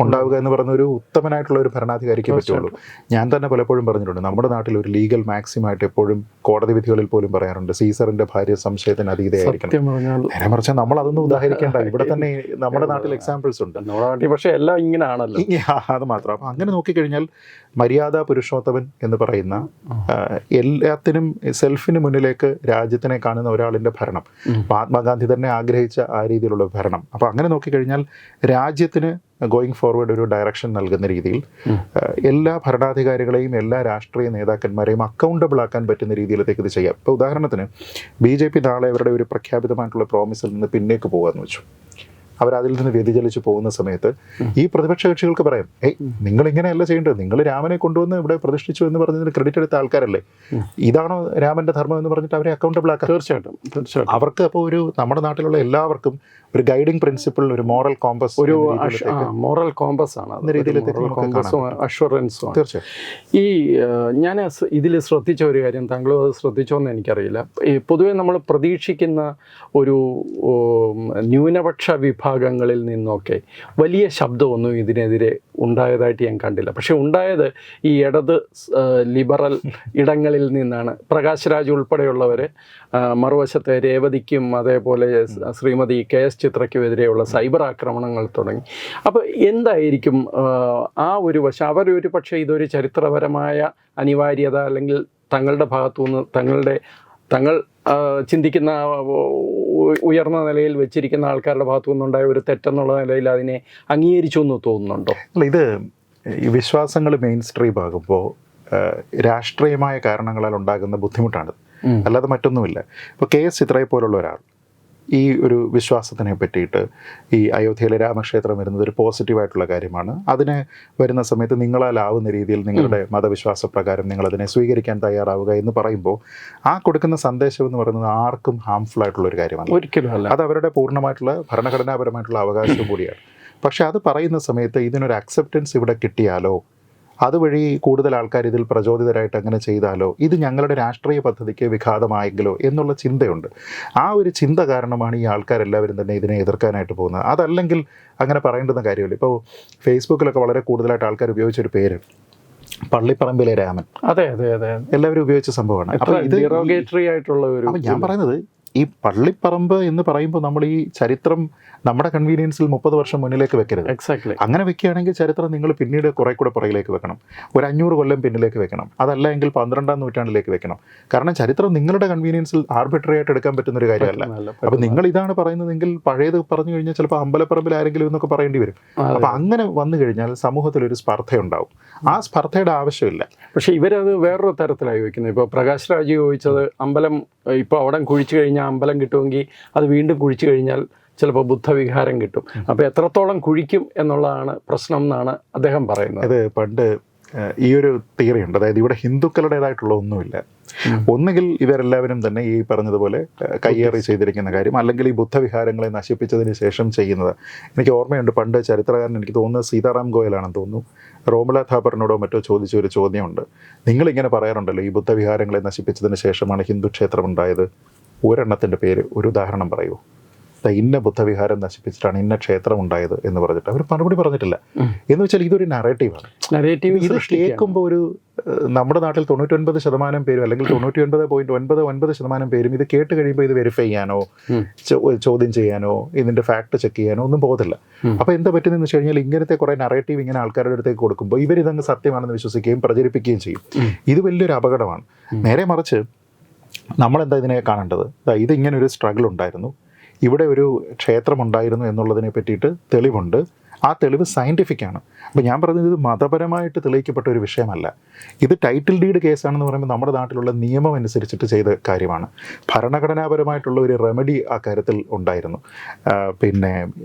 ഉണ്ടാവുക എന്ന് പറയുന്ന ഒരു ഉത്തമനായിട്ടുള്ള ഒരു ഭരണാധികാരിക്ക് പറ്റുള്ളൂ. ഞാൻ തന്നെ പലപ്പോഴും പറഞ്ഞിട്ടുണ്ട്, നമ്മുടെ നാട്ടിൽ ഒരു ലീഗൽ മാക്സിമായിട്ട് എപ്പോഴും കോടതി വിധികളിൽ പോലും പറയാറുണ്ട്, സീസറിൻ്റെ ഭാര്യ സംശയത്തിന് അതീതയായിരിക്കണം. നേരെ മറിച്ച് നമ്മൾ അതൊന്നും ഉദാഹരിക്കേണ്ട, ഇവിടെ തന്നെ നമ്മുടെ നാട്ടിൽ എക്സാമ്പിൾസ് ഉണ്ട്. പക്ഷേ എല്ലാം ഇങ്ങനെയാണല്ലോ. അത് മാത്രം. അപ്പം അങ്ങനെ നോക്കിക്കഴിഞ്ഞാൽ മര്യാദ പുരുഷോത്തമൻ എന്ന് പറയുന്ന എല്ലാത്തിനും സെൽഫിന് മുന്നിലേക്ക് രാജ്യത്തിനെ കാണുന്ന ഒരാളിൻ്റെ ഭരണം, മഹാത്മാഗാന്ധി തന്നെ ആഗ്രഹിച്ച ആ രീതിയിലുള്ള ഭരണം. അപ്പോൾ അങ്ങനെ നോക്കിക്കഴിഞ്ഞാൽ രാജ്യത്തിന് ഗോയിങ് ഫോർവേഡ് ഒരു ഡയറക്ഷൻ നൽകുന്ന രീതിയിൽ എല്ലാ ഭരണാധികാരികളെയും എല്ലാ രാഷ്ട്രീയ നേതാക്കന്മാരെയും അക്കൗണ്ടബിൾ ആക്കാൻ പറ്റുന്ന രീതിയിലേക്ക് ഇത് ചെയ്യാം. ഇപ്പോൾ ഉദാഹരണത്തിന് BJP നാളെ അവരുടെ ഒരു പ്രഖ്യാപിതമായിട്ടുള്ള പ്രോമിസിൽ നിന്ന് പിന്നേക്ക് പോകാമെന്ന് വെച്ചു. അവരതിൽ നിന്ന് വ്യതിചലിച്ച് പോകുന്ന സമയത്ത് ഈ പ്രതിപക്ഷ കക്ഷികൾക്ക് പറയാം, നിങ്ങളിങ്ങനെയല്ല ചെയ്യേണ്ടത്, നിങ്ങൾ രാമനെ കൊണ്ടുവന്ന് ഇവിടെ പ്രതിഷ്ഠിച്ചു എന്ന് പറഞ്ഞതിന് ക്രെഡിറ്റ് എടുത്ത ആൾക്കാരല്ലേ, ഇതാണോ രാമൻ്റെ ധർമ്മം എന്ന് പറഞ്ഞിട്ട് അവരെ അക്കൗണ്ടബിൾ ആക്കാം. തീർച്ചയായിട്ടും അവർക്ക് അപ്പോൾ ഒരു നമ്മുടെ നാട്ടിലുള്ള എല്ലാവർക്കും ഒരു ഗൈഡിങ് പ്രിൻസിപ്പിൾ, ഒരു മോറൽ കോമ്പസ്, ഒരു മോറൽ കോമ്പസ് ആണ് അഷ്വറൻസും. തീർച്ചയായും. ഈ ഞാൻ ഇതിൽ ശ്രദ്ധിച്ച ഒരു കാര്യം, താങ്കളും അത് ശ്രദ്ധിച്ചോന്ന് എനിക്കറിയില്ല, ഈ പൊതുവെ നമ്മൾ പ്രതീക്ഷിക്കുന്ന ഒരു ന്യൂനപക്ഷ വിഭാഗങ്ങളിൽ നിന്നൊക്കെ വലിയ ശബ്ദമൊന്നും ഇതിനെതിരെ ഉണ്ടായതായിട്ട് ഞാൻ കണ്ടില്ല. പക്ഷെ ഉണ്ടായത് ഈ ഇടത് ലിബറൽ ഇടങ്ങളിൽ നിന്നാണ്. പ്രകാശ് രാജ് ഉൾപ്പെടെയുള്ളവർ, മറുവശത്തെ രേവതിക്കും അതേപോലെ ശ്രീമതി KS ചിത്രയ്ക്കുമെതിരെയുള്ള സൈബർ ആക്രമണങ്ങൾ തുടങ്ങി. അപ്പോൾ എന്തായിരിക്കും ആ ഒരു വശം? അവരൊരു പക്ഷേ ഇതൊരു ചരിത്രപരമായ അനിവാര്യത അല്ലെങ്കിൽ തങ്ങളുടെ ഭാഗത്തുനിന്ന് തങ്ങൾ ചിന്തിക്കുന്ന ഉയർന്ന നിലയിൽ വെച്ചിരിക്കുന്ന ആൾക്കാരുടെ ഭാഗത്തു നിന്നുണ്ടായ ഒരു തെറ്റെന്നുള്ള നിലയിൽ അതിനെ അംഗീകരിച്ചു എന്ന് തോന്നുന്നുണ്ടോ? അല്ല, ഇത് ഈ വിശ്വാസങ്ങൾ മെയിൻ സ്ട്രീം ആകുമ്പോൾ രാഷ്ട്രീയമായ കാരണങ്ങളാൽ ഉണ്ടാകുന്ന ബുദ്ധിമുട്ടാണ്, അല്ലാതെ മറ്റൊന്നുമില്ല. ഇപ്പോൾ KS ചിത്രയെ പോലുള്ള ഒരാൾ ഈ ഒരു വിശ്വാസത്തിനെ പറ്റിയിട്ട്, ഈ അയോധ്യയിലെ രാമക്ഷേത്രം വരുന്നത് ഒരു പോസിറ്റീവായിട്ടുള്ള കാര്യമാണ്, അതിന് വരുന്ന സമയത്ത് നിങ്ങളാലാവുന്ന രീതിയിൽ നിങ്ങളുടെ മതവിശ്വാസ പ്രകാരം നിങ്ങളതിനെ സ്വീകരിക്കാൻ തയ്യാറാവുക എന്ന് പറയുമ്പോൾ ആ കൊടുക്കുന്ന സന്ദേശം എന്ന് പറയുന്നത് ആർക്കും ഹാംഫുൾ ആയിട്ടുള്ള ഒരു കാര്യമാണ്. ഒരിക്കലും അല്ല. അത് അവരുടെ പൂർണ്ണമായിട്ടുള്ള ഭരണഘടനാപരമായിട്ടുള്ള അവകാശം കൂടിയാണ്. പക്ഷെ അത് പറയുന്ന സമയത്ത് ഇതിനൊരു അക്സെപ്റ്റൻസ് ഇവിടെ കിട്ടിയാലോ, അതുവഴി കൂടുതൽ ആൾക്കാർ ഇതിൽ പ്രചോദിതരായിട്ട് അങ്ങനെ ചെയ്താലോ, ഇത് ഞങ്ങളുടെ രാഷ്ട്രീയ പദ്ധതിക്ക് വിഘാതമായെങ്കിലോ എന്നുള്ള ചിന്തയുണ്ട്. ആ ഒരു ചിന്ത കാരണമാണ് ഈ ആൾക്കാരെല്ലാവരും തന്നെ ഇതിനെ എതിർക്കാനായിട്ട് പോകുന്നത്. അതല്ലെങ്കിൽ അങ്ങനെ പറയേണ്ടുന്ന കാര്യമില്ല. ഇപ്പോൾ ഫേസ്ബുക്കിലൊക്കെ വളരെ കൂടുതലായിട്ട് ആൾക്കാർ ഉപയോഗിച്ചൊരു പേര് പള്ളിപ്പറമ്പിലെ രാമൻ. അതെ അതെ അതെ, എല്ലാവരും ഉപയോഗിച്ച സംഭവമാണ്. അപ്പോൾ ഇത് ഡെറോഗേറ്ററി ആയിട്ടുള്ള ഒരു, അപ്പോൾ ഞാൻ പറയുന്നത് ഈ പള്ളിപ്പറമ്പ് എന്ന് പറയുമ്പോൾ നമ്മൾ ഈ ചരിത്രം നമ്മുടെ കൺവീനിയൻസിൽ 30 വർഷം മുന്നിലേക്ക് വെക്കരുത്. എക്സാക്ട്ലി. അങ്ങനെ വെക്കുകയാണെങ്കിൽ ചരിത്രം നിങ്ങൾ പിന്നീട് കുറെ കൂടെ പുറകിലേക്ക് വെക്കണം, ഒരു 500 കൊല്ലം പിന്നിലേക്ക് വെക്കണം, അതല്ല എങ്കിൽ 12ാം നൂറ്റാണ്ടിലേക്ക് വെക്കണം. കാരണം ചരിത്രം നിങ്ങളുടെ കൺവീനിയൻസിൽ ആർബിട്രറി ആയിട്ട് എടുക്കാൻ പറ്റുന്ന ഒരു കാര്യമല്ല. അപ്പോൾ നിങ്ങൾ ഇതാണ് പറയുന്നതെങ്കിൽ പഴയത് പറഞ്ഞു കഴിഞ്ഞാൽ ചിലപ്പോൾ അമ്പലപ്പറമ്പിൽ ആരെങ്കിലും എന്നൊക്കെ പറയേണ്ടി വരും. അപ്പോൾ അങ്ങനെ വന്നു കഴിഞ്ഞാൽ സമൂഹത്തിൽ ഒരു സ്പർദ്ധയുണ്ടാവും. ആ സ്പർദ്ധയുടെ ആവശ്യമില്ല. പക്ഷേ ഇവരത് വേറൊരു തരത്തിലായി വയ്ക്കുന്നത്. ഇപ്പോൾ പ്രകാശ് രാജ് ചോദിച്ചത് അമ്പലം ഇപ്പോൾ അവിടെ കുഴിച്ചു കഴിഞ്ഞാൽ അമ്പലം കിട്ടുമെങ്കിൽ അത് വീണ്ടും കുഴിച്ചു കഴിഞ്ഞാൽ ചിലപ്പോൾ ബുദ്ധവിഹാരം കിട്ടും. അപ്പോൾ എത്രത്തോളം കുഴിക്കും എന്നുള്ളതാണ് പ്രശ്നം എന്നാണ് അദ്ദേഹം പറയുന്നത്. അത് പണ്ട് ഈ ഒരു തിയറി ഉണ്ട്, അതായത് ഇവിടെ ഹിന്ദുക്കളുടേതായിട്ടുള്ള ഒന്നുമില്ല. ഒന്നുകിൽ ഇവരെല്ലാവരും തന്നെ ഈ പറഞ്ഞതുപോലെ കയ്യേറി ചെയ്തിരിക്കുന്ന കാര്യം, അല്ലെങ്കിൽ ഈ ബുദ്ധവിഹാരങ്ങളെ നശിപ്പിച്ചതിന് ശേഷം ചെയ്യുന്നത്. എനിക്ക് ഓർമ്മയുണ്ട്, പണ്ട് ചരിത്രകാരൻ, എനിക്ക് തോന്നുന്നത് സീതാറാം ഗോയലാണെന്ന് തോന്നുന്നു, റോമില താപ്പറിനോടോ മറ്റോ ചോദിച്ച ഒരു ചോദ്യമുണ്ട്. നിങ്ങളിങ്ങനെ പറയാറുണ്ടല്ലോ ഈ ബുദ്ധവിഹാരങ്ങളെ നശിപ്പിച്ചതിന് ശേഷമാണ് ഹിന്ദു ക്ഷേത്രം ഉണ്ടായത്, ഒരെണ്ണത്തിൻ്റെ പേര്, ഒരു ഉദാഹരണം പറയൂ. ഇന്ന ബുദ്ധവിഹാരം നശിപ്പിച്ചിട്ടാണ് ഇന്ന ക്ഷേത്രം ഉണ്ടായത് എന്ന് പറഞ്ഞിട്ട് അവർ മറുപടി പറഞ്ഞിട്ടില്ല. എന്ന് വെച്ചാൽ ഇതൊരു നറേറ്റീവാണ്. ഇത് കേൾക്കുമ്പോൾ ഒരു നമ്മുടെ നാട്ടിൽ 99% പേരും അല്ലെങ്കിൽ 99.99% പേരും ഇത് കേട്ട് കഴിയുമ്പോൾ ഇത് വെരിഫൈ ചെയ്യാനോ ചോദ്യം ചെയ്യാനോ ഇതിന്റെ ഫാക്ട് ചെക്ക് ചെയ്യാനോ ഒന്നും പോകത്തില്ല. അപ്പോൾ എന്താ പറ്റുന്നതെന്ന് വെച്ച് കഴിഞ്ഞാൽ ഇങ്ങനത്തെ കുറെ നറേറ്റീവ് ഇങ്ങനെ ആൾക്കാരുടെ അടുത്തേക്ക് കൊടുക്കുമ്പോൾ ഇവരിതങ്ങ് സത്യമാണെന്ന് വിശ്വസിക്കുകയും പ്രചരിപ്പിക്കുകയും ചെയ്യും. ഇത് വലിയൊരു അപകടമാണ്. നേരെ മറിച്ച് നമ്മളെന്താ ഇതിനെ കാണേണ്ടത്? ഇത് ഇങ്ങനെ ഒരു സ്ട്രഗിൾ ഉണ്ടായിരുന്നു, ഇവിടെ ഒരു ക്ഷേത്രമുണ്ടായിരുന്നു എന്നുള്ളതിനെ പറ്റിയിട്ട് തെളിവുണ്ട്. ആ തെളിവ് സയൻറ്റിഫിക് ആണ്. അപ്പോൾ ഞാൻ പറഞ്ഞത് ഇത് മതപരമായിട്ട് തെളിയിക്കപ്പെട്ട ഒരു വിഷയമല്ല. ഇത് ടൈറ്റിൽ ഡീഡ് കേസാണെന്ന് പറയുമ്പോൾ നമ്മുടെ നാട്ടിലുള്ള നിയമം അനുസരിച്ചിട്ട് ചെയ്ത കാര്യമാണ്. ഭരണഘടനാപരമായിട്ടുള്ള ഒരു റെമഡി ആ കാര്യത്തിൽ ഉണ്ടായിരുന്നു. പിന്നെ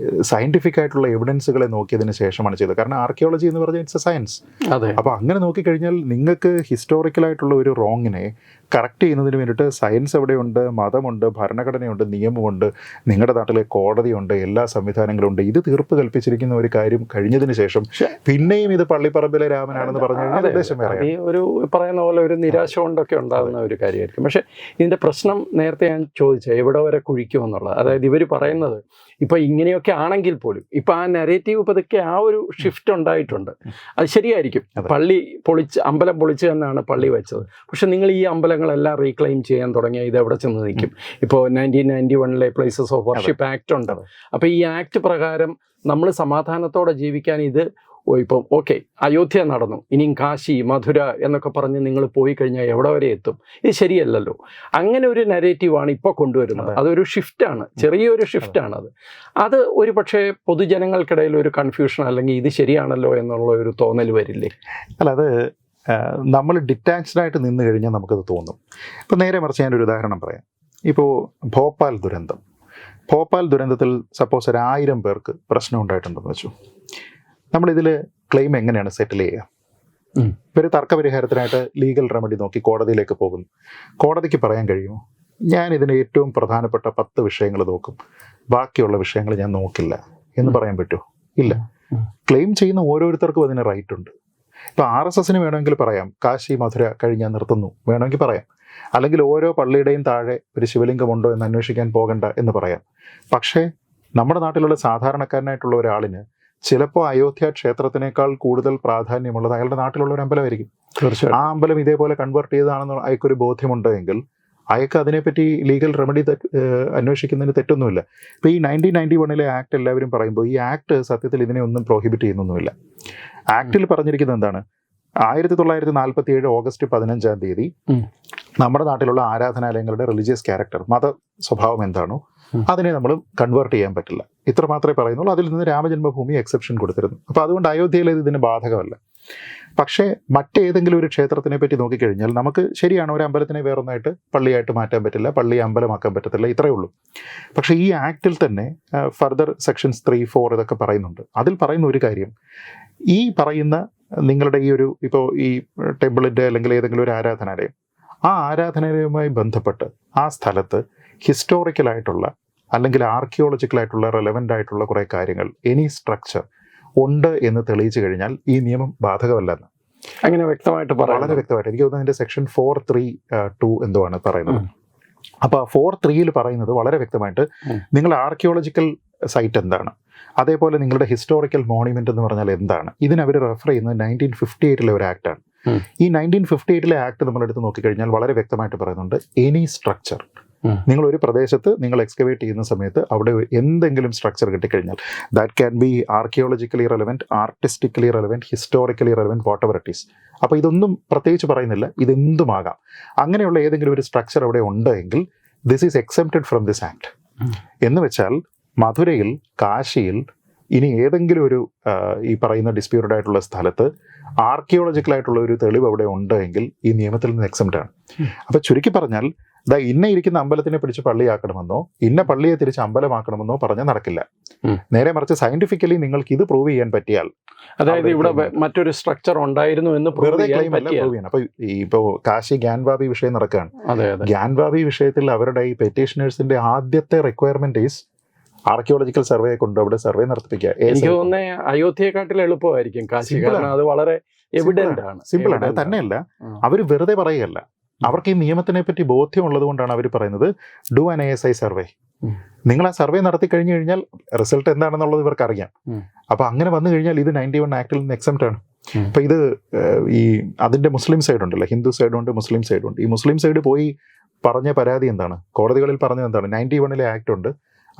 സയൻറ്റിഫിക് ആയിട്ടുള്ള എവിഡൻസുകളെ നോക്കിയതിന് ശേഷമാണ് ചെയ്തത്. കാരണം ആർക്കിയോളജി എന്ന് പറഞ്ഞാൽ ഇറ്റ്സ് എ സയൻസ്. അപ്പോൾ അങ്ങനെ നോക്കിക്കഴിഞ്ഞാൽ നിങ്ങൾക്ക് ഹിസ്റ്റോറിക്കലായിട്ടുള്ള ഒരു റോങ്ങിനെ കറക്റ്റ് ചെയ്യുന്നതിന് വേണ്ടിയിട്ട് സയൻസ് എവിടെയുണ്ട്, മതമുണ്ട്, ഭരണഘടനയുണ്ട്, നിയമമുണ്ട്, നിങ്ങളുടെ നാട്ടിലെ കോടതിയുണ്ട്, എല്ലാ സംവിധാനങ്ങളും ഉണ്ട്. ഇത് തീർപ്പ് കൽപ്പിച്ചിരിക്കുന്ന ഒരു കാര്യം കഴിഞ്ഞതിന് ശേഷം പിന്നെയും ഇത് പള്ളിപ്പറമ്പിലെ രാമനാണെന്ന് പറഞ്ഞു കഴിഞ്ഞാൽ ഉദ്ദേശം വേറെ. ഈ ഒരു പറയുന്ന പോലെ ഒരു നിരാശ കൊണ്ടൊക്കെ ഉണ്ടാകുന്ന ഒരു കാര്യമായിരിക്കും. പക്ഷെ ഇതിന്റെ പ്രശ്നം നേരത്തെ ഞാൻ ചോദിച്ചത് എവിടെ വരെ കുഴിക്കുമെന്നുള്ളത്. അതായത് ഇവർ പറയുന്നത് ഇപ്പൊ ഇങ്ങനെയൊക്കെ ആണെങ്കിൽ പോലും ഇപ്പൊ ആ നെറേറ്റീവ് പതുക്കെ ആ ഒരു ഷിഫ്റ്റ് ഉണ്ടായിട്ടുണ്ട്. അത് ശരിയായിരിക്കും. പള്ളി പൊളിച്ച് അമ്പലം പൊളിച്ച് തന്നെയാണ് പള്ളി വെച്ചത്. പക്ഷെ നിങ്ങൾ ഈ അമ്പലങ്ങളെല്ലാം റീക്ലെയിം ചെയ്യാൻ തുടങ്ങിയ ഇത് എവിടെ ചെന്ന് നിൽക്കും? ഇപ്പോൾ 1991 പ്ലേസസ് ഓഫ് വർഷിപ്പ് ആക്ട് ഉണ്ട്. അപ്പോൾ ഈ ആക്ട് പ്രകാരം നമ്മൾ സമാധാനത്തോടെ ജീവിക്കാൻ ഇത് ഇപ്പം ഓക്കെ അയോധ്യ നടന്നു, ഇനിയും കാശി, മധുര എന്നൊക്കെ പറഞ്ഞ് നിങ്ങൾ പോയി കഴിഞ്ഞാൽ എവിടെ വരെ എത്തും? ഇത് ശരിയല്ലല്ലോ. അങ്ങനെ ഒരു നെറേറ്റീവാണ് ഇപ്പോൾ കൊണ്ടുവരുന്നത്. അതൊരു ഷിഫ്റ്റാണ്, ചെറിയൊരു ഷിഫ്റ്റാണത്. അത് ഒരു പക്ഷേ പൊതുജനങ്ങൾക്കിടയിൽ ഒരു കൺഫ്യൂഷൻ അല്ലെങ്കിൽ ഇത് ശരിയാണല്ലോ എന്നുള്ള ഒരു തോന്നൽ വരില്ലേ? അല്ല, അത് നമ്മൾ ഡിറ്റാച്ച്ഡായിട്ട് നിന്ന് കഴിഞ്ഞാൽ നമുക്കത് തോന്നും. ഇപ്പം നേരെ മറിച്ച് ഞാനൊരു ഉദാഹരണം പറയാം. ഇപ്പോൾ ഭോപ്പാൽ ദുരന്തത്തിൽ സപ്പോസ് 1000 പേർക്ക് പ്രശ്നം ഉണ്ടായിട്ടുണ്ടെന്ന് വെച്ചു. നമ്മളിതിൽ ക്ലെയിം എങ്ങനെയാണ് സെറ്റിൽ ചെയ്യുക? ഇവർ തർക്കപരിഹാരത്തിനായിട്ട് ലീഗൽ റെമഡി നോക്കി കോടതിയിലേക്ക് പോകുന്നു. കോടതിക്ക് പറയാൻ കഴിയുമോ, ഞാൻ ഇതിന് ഏറ്റവും പ്രധാനപ്പെട്ട 10 വിഷയങ്ങൾ നോക്കും, ബാക്കിയുള്ള വിഷയങ്ങൾ ഞാൻ നോക്കില്ല എന്ന് പറയാൻ പറ്റുമോ? ഇല്ല. ക്ലെയിം ചെയ്യുന്ന ഓരോരുത്തർക്കും അതിന് റൈറ്റ് ഉണ്ട്. ഇപ്പോൾ RSSന് വേണമെങ്കിൽ പറയാം, കാശി മധുര കഴിഞ്ഞാൽ നിർത്തുന്നു വേണമെങ്കിൽ പറയാം. അല്ലെങ്കിൽ ഓരോ പള്ളിയുടെയും താഴെ ഒരു ശിവലിംഗമുണ്ടോ എന്ന് അന്വേഷിക്കാൻ പോകണ്ട എന്ന് പറയാം. പക്ഷേ നമ്മുടെ നാട്ടിലുള്ള സാധാരണക്കാരനായിട്ടുള്ള ഒരാളിന് ചിലപ്പോൾ അയോധ്യ ക്ഷേത്രത്തിനേക്കാൾ കൂടുതൽ പ്രാധാന്യമുള്ളത് അയാളുടെ നാട്ടിലുള്ള ഒരു അമ്പലമായിരിക്കും. തീർച്ചയായും ആ അമ്പലം ഇതേപോലെ കൺവേർട്ട് ചെയ്തതാണെന്ന് അയാൾക്കൊരു ബോധ്യമുണ്ടെങ്കിൽ അയാൾക്ക് അതിനെപ്പറ്റി ലീഗൽ റെമഡി അന്വേഷിക്കുന്നതിന് തെറ്റൊന്നുമില്ല. ഇപ്പോൾ ഈ 1991 ആക്ട് എല്ലാവരും പറയുമ്പോൾ ഈ ആക്ട് സത്യത്തിൽ ഇതിനെ ഒന്നും പ്രോഹിബിറ്റ് ചെയ്യുന്നൊന്നുമില്ല. ആക്ടിൽ പറഞ്ഞിരിക്കുന്നത് എന്താണ്? 1947 ഓഗസ്റ്റ് 15 നമ്മുടെ നാട്ടിലുള്ള ആരാധനാലയങ്ങളുടെ റിലീജിയസ് ക്യാരക്ടർ, മത സ്വഭാവം എന്താണോ അതിനെ നമ്മൾ കൺവേർട്ട് ചെയ്യാൻ പറ്റില്ല. ഇത്ര മാത്രമേ പറയുന്നുള്ളൂ. അതിൽ നിന്ന് രാമജന്മഭൂമി എക്സെപ്ഷൻ കൊടുത്തിരുന്നു. അപ്പോൾ അതുകൊണ്ട് അയോധ്യയിലെ ഇതിന് ബാധകമല്ല. പക്ഷേ മറ്റേതെങ്കിലും ഒരു ക്ഷേത്രത്തിനെ പറ്റി നോക്കിക്കഴിഞ്ഞാൽ നമുക്ക് ശരിയാണ്, ഒരു അമ്പലത്തിനെ വേറൊന്നായിട്ട് പള്ളിയായിട്ട് മാറ്റാൻ പറ്റില്ല, പള്ളി അമ്പലമാക്കാൻ പറ്റത്തില്ല, ഇത്രയേ ഉള്ളൂ. പക്ഷേ ഈ ആക്ടിൽ തന്നെ ഫർദർ സെക്ഷൻസ് 3, 4 ഇതൊക്കെ പറയുന്നുണ്ട്. അതിൽ പറയുന്ന ഒരു കാര്യം, ഈ പറയുന്ന നിങ്ങളുടെ ഈ ഒരു ഇപ്പോൾ ഈ ടെമ്പിളിൻ്റെ അല്ലെങ്കിൽ ഏതെങ്കിലും ഒരു ആരാധനാലയം, ആ ആരാധനാലയവുമായി ബന്ധപ്പെട്ട് ആ സ്ഥലത്ത് ഹിസ്റ്റോറിക്കലായിട്ടുള്ള അല്ലെങ്കിൽ ആർക്കിയോളജിക്കലായിട്ടുള്ള റെലവൻ്റ് ആയിട്ടുള്ള കുറേ കാര്യങ്ങൾ, എനി സ്ട്രക്ചർ ഉണ്ട് എന്ന് തെളിയിച്ചു കഴിഞ്ഞാൽ ഈ നിയമം ബാധകമല്ലെന്ന് അങ്ങനെ വ്യക്തമായിട്ട് വളരെ വ്യക്തമായിട്ട് എനിക്ക് തോന്നുന്നു അതിൻ്റെ സെക്ഷൻ 4.3.2 എന്തോ ആണ് പറയുന്നത്. അപ്പോൾ 4.3 പറയുന്നത് വളരെ വ്യക്തമായിട്ട് നിങ്ങളുടെ ആർക്കിയോളജിക്കൽ സൈറ്റ് എന്താണ്, അതേപോലെ നിങ്ങളുടെ ഹിസ്റ്റോറിക്കൽ മോണ്യുമെന്റ് എന്ന് പറഞ്ഞാൽ എന്താണ്, ഇതിനവർ റെഫർ ചെയ്യുന്നത് 1958 ഒരു ആക്ടാണ്. ഈ 1958 ആക്ട് നമ്മളെടുത്ത് നോക്കിക്കഴിഞ്ഞാൽ വളരെ വ്യക്തമായിട്ട് പറയുന്നുണ്ട്, എനി സ്ട്രക്ചർ നിങ്ങൾ ഒരു പ്രദേശത്ത് നിങ്ങൾ എക്സ്കവേറ്റ് ചെയ്യുന്ന സമയത്ത് അവിടെ എന്തെങ്കിലും സ്ട്രക്ചർ കിട്ടിക്കഴിഞ്ഞാൽ that can be archaeologically relevant, artistically relevant, historically relevant, what ever it is. അപ്പോൾ ഇതൊന്നും പ്രത്യേകിച്ച് പറയുന്നില്ല, ഇതെന്തുമാകാം. അങ്ങനെയുള്ള ഏതെങ്കിലും ഒരു സ്ട്രക്ചർ അവിടെ ഉണ്ടെങ്കിൽ this is excepted from this act. എന്ന് വെച്ചാൽ മധുരയിൽ, കാശിയിൽ, ഇനി ഏതെങ്കിലും ഒരു ഈ പറയുന്ന ഡിസ്പ്യൂട്ടഡ് ആയിട്ടുള്ള സ്ഥലത്ത് ആർക്കിയോളജിക്കലായിട്ടുള്ള ഒരു തെളിവ് അവിടെ ഉണ്ടെങ്കിൽ ഈ നിയമത്തിൽ നിന്ന് എക്സെപ്റ്റ് ആണ്. അപ്പൊ ചുരുക്കി പറഞ്ഞാൽ ഇന്ന ഇരിക്കുന്ന അമ്പലത്തിനെ പിടിച്ച് പള്ളിയാക്കണമെന്നോ ഇന്ന പള്ളിയെ തിരിച്ച് അമ്പലമാക്കണമെന്നോ പറഞ്ഞാൽ നടക്കില്ല. നേരെ മറിച്ച് സയന്റിഫിക്കലി നിങ്ങൾക്ക് ഇത് പ്രൂവ് ചെയ്യാൻ പറ്റിയാൽ, അതായത് ഇവിടെ മറ്റൊരു സ്ട്രക്ചർ ഉണ്ടായിരുന്നു എന്ന് വെറുതെ ക്ലെയിം അല്ല, പ്രൂവ് ചെയ്യണം. അപ്പൊ ഇപ്പോ കാശി ഗ്യാൻവാബി വിഷയം നടക്കുകയാണ്. ഗ്യാൻവാബി വിഷയത്തിൽ അവരുടെ ഈ പെറ്റീഷനേഴ്സിന്റെ ആദ്യത്തെ റിക്വയർമെന്റ് ഈസ് ആർക്കിയോളജിക്കൽ സർവേ കൊണ്ട് അവിടെ സർവേ നടത്തിപ്പിക്കുക. എനിക്ക് തോന്നുന്നത് അയോധ്യയെക്കാട്ടിൽ എളുപ്പമായിരിക്കും കാശി, കാരണം അത് വളരെ എവിഡന്റ് ആണ്, സിമ്പിൾ ആണ്. അത് തന്നെയല്ല, അവർ വെറുതെ പറയുകയല്ല, അവർക്ക് ഈ നിയമത്തിനെ പറ്റി ബോധ്യമുള്ളത് കൊണ്ടാണ് അവർ പറയുന്നത് ഡു ആൻ ASI സർവേ. നിങ്ങൾ ആ സർവേ നടത്തി കഴിഞ്ഞു കഴിഞ്ഞാൽ റിസൾട്ട് എന്താണെന്നുള്ളത് ഇവർക്ക് അറിയാം. അപ്പൊ അങ്ങനെ വന്നു കഴിഞ്ഞാൽ ഇത് 91 ആക്ടിൽ നിന്ന് എക്സെപ്റ്റ് ആണ്. അപ്പൊ ഇത് ഈ അതിന്റെ മുസ്ലിം സൈഡ് ഉണ്ടല്ലോ, ഹിന്ദു സൈഡ് ഉണ്ട്, മുസ്ലിം സൈഡ് ഉണ്ട്. ഈ മുസ്ലിം സൈഡ് പോയി പറഞ്ഞ പരാതി എന്താണ്, കോടതികളിൽ പറഞ്ഞത് എന്താണ്, 91 ആക്ട് ഉണ്ട്,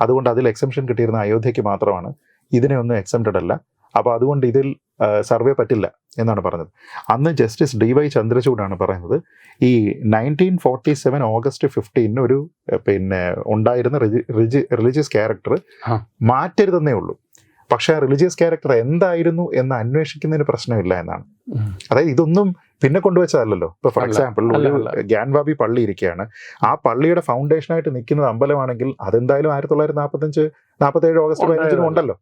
അതുകൊണ്ട് അതിൽ എക്സംഷൻ കിട്ടിയിരുന്ന അയോധ്യയ്ക്ക് മാത്രമാണ്, ഇതിനെ ഒന്നും എക്സെപ്റ്റഡ് അല്ല, അപ്പോൾ അതുകൊണ്ട് ഇതിൽ സർവേ പറ്റില്ല എന്നാണ് പറഞ്ഞത്. അന്ന് ജസ്റ്റിസ് DY ചന്ദ്രചൂഡാണ് പറയുന്നത് ഈ 1947 ഓഗസ്റ്റ് 15 ഒരു ഉണ്ടായിരുന്ന റിലീജിയസ് ക്യാരക്ടർ മാറ്റരുതെന്നേ ഉള്ളൂ. പക്ഷെ ആ റിലീജിയസ് ക്യാരക്ടർ എന്തായിരുന്നു എന്ന് അന്വേഷിക്കുന്നതിന് പ്രശ്നമില്ല എന്നാണ്. അതായത് ഇതൊന്നും പിന്നെ കൊണ്ടുവച്ചതല്ലോ. ഇപ്പൊ ഫോർ എക്സാമ്പിൾ ഒരു ഗ്യാൻവാബി പള്ളി ഇരിക്കുകയാണ്, ആ പള്ളിയുടെ ഫൗണ്ടേഷനായിട്ട് നിൽക്കുന്നത് അമ്പലമാണെങ്കിൽ അതെന്തായാലും 1947 ഓഗസ്റ്റ് 15 ഉണ്ടല്ലോ.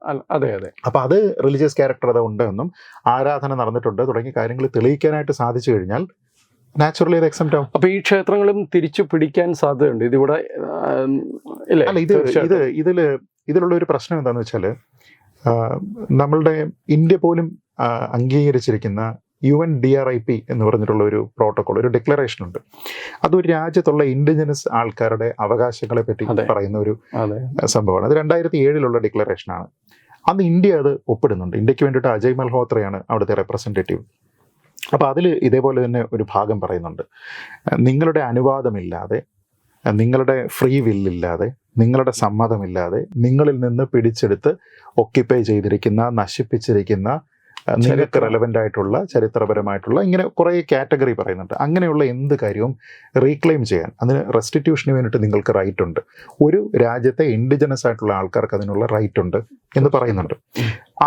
അപ്പൊ അത് റിലീജിയസ് ക്യാരക്ടർ അത് ഉണ്ടെന്നും ആരാധന നടന്നിട്ടുണ്ട് തുടങ്ങിയ കാര്യങ്ങൾ തെളിയിക്കാനായിട്ട് സാധിച്ചു കഴിഞ്ഞാൽ നാച്ചുറലി ഇത് എക്സെപ്റ്റ് ആവും. അപ്പൊ ഈ ക്ഷേത്രങ്ങളും തിരിച്ചു പിടിക്കാൻ സാധ്യതയുണ്ട് ഇതിവിടെ. അല്ല, ഇതിലുള്ള ഒരു പ്രശ്നം എന്താണെന്ന് വെച്ചാൽ നമ്മളുടെ ഇന്ത്യ പോലും അംഗീകരിച്ചിരിക്കുന്ന UNDRIP എന്ന് പറഞ്ഞിട്ടുള്ള ഒരു പ്രോട്ടോകോൾ, ഒരു ഡിക്ലറേഷൻ ഉണ്ട്. അതൊരു രാജ്യത്തുള്ള ഇൻഡിജിനസ് ആൾക്കാരുടെ അവകാശങ്ങളെ പറ്റി പറയുന്ന ഒരു സംഭവമാണ്. അത് 2007 ഡിക്ലറേഷനാണ്. അന്ന് ഇന്ത്യ അത് ഒപ്പിടുന്നുണ്ട്. ഇന്ത്യക്ക് വേണ്ടിയിട്ട് അജയ് മൽഹോത്രയാണ് അവിടുത്തെ റെപ്രസെൻറ്റേറ്റീവ്. അപ്പോൾ അതിൽ ഇതേപോലെ തന്നെ ഒരു ഭാഗം പറയുന്നുണ്ട്, നിങ്ങളുടെ അനുവാദമില്ലാതെ, നിങ്ങളുടെ ഫ്രീ വില്ലില്ലാതെ, നിങ്ങളുടെ സമ്മതമില്ലാതെ നിങ്ങളിൽ നിന്ന് പിടിച്ചെടുത്ത് ഒക്യുപ്പൈ ചെയ്തിരിക്കുന്ന, നശിപ്പിച്ചിരിക്കുന്ന, നിങ്ങൾക്ക് റെലവെൻ്റ് ആയിട്ടുള്ള ചരിത്രപരമായിട്ടുള്ള ഇങ്ങനെ കുറേ കാറ്റഗറി പറയുന്നുണ്ട്. അങ്ങനെയുള്ള എന്ത് കാര്യവും റീക്ലെയിം ചെയ്യാൻ, അതിന് റെസ്റ്റിറ്റ്യൂഷന് വേണ്ടിയിട്ട് നിങ്ങൾക്ക് റൈറ്റ് ഉണ്ട്. ഒരു രാജ്യത്തെ ഇൻഡിജിനസ് ആയിട്ടുള്ള ആൾക്കാർക്ക് അതിനുള്ള റൈറ്റ് ഉണ്ട് എന്ന് പറയുന്നുണ്ട്.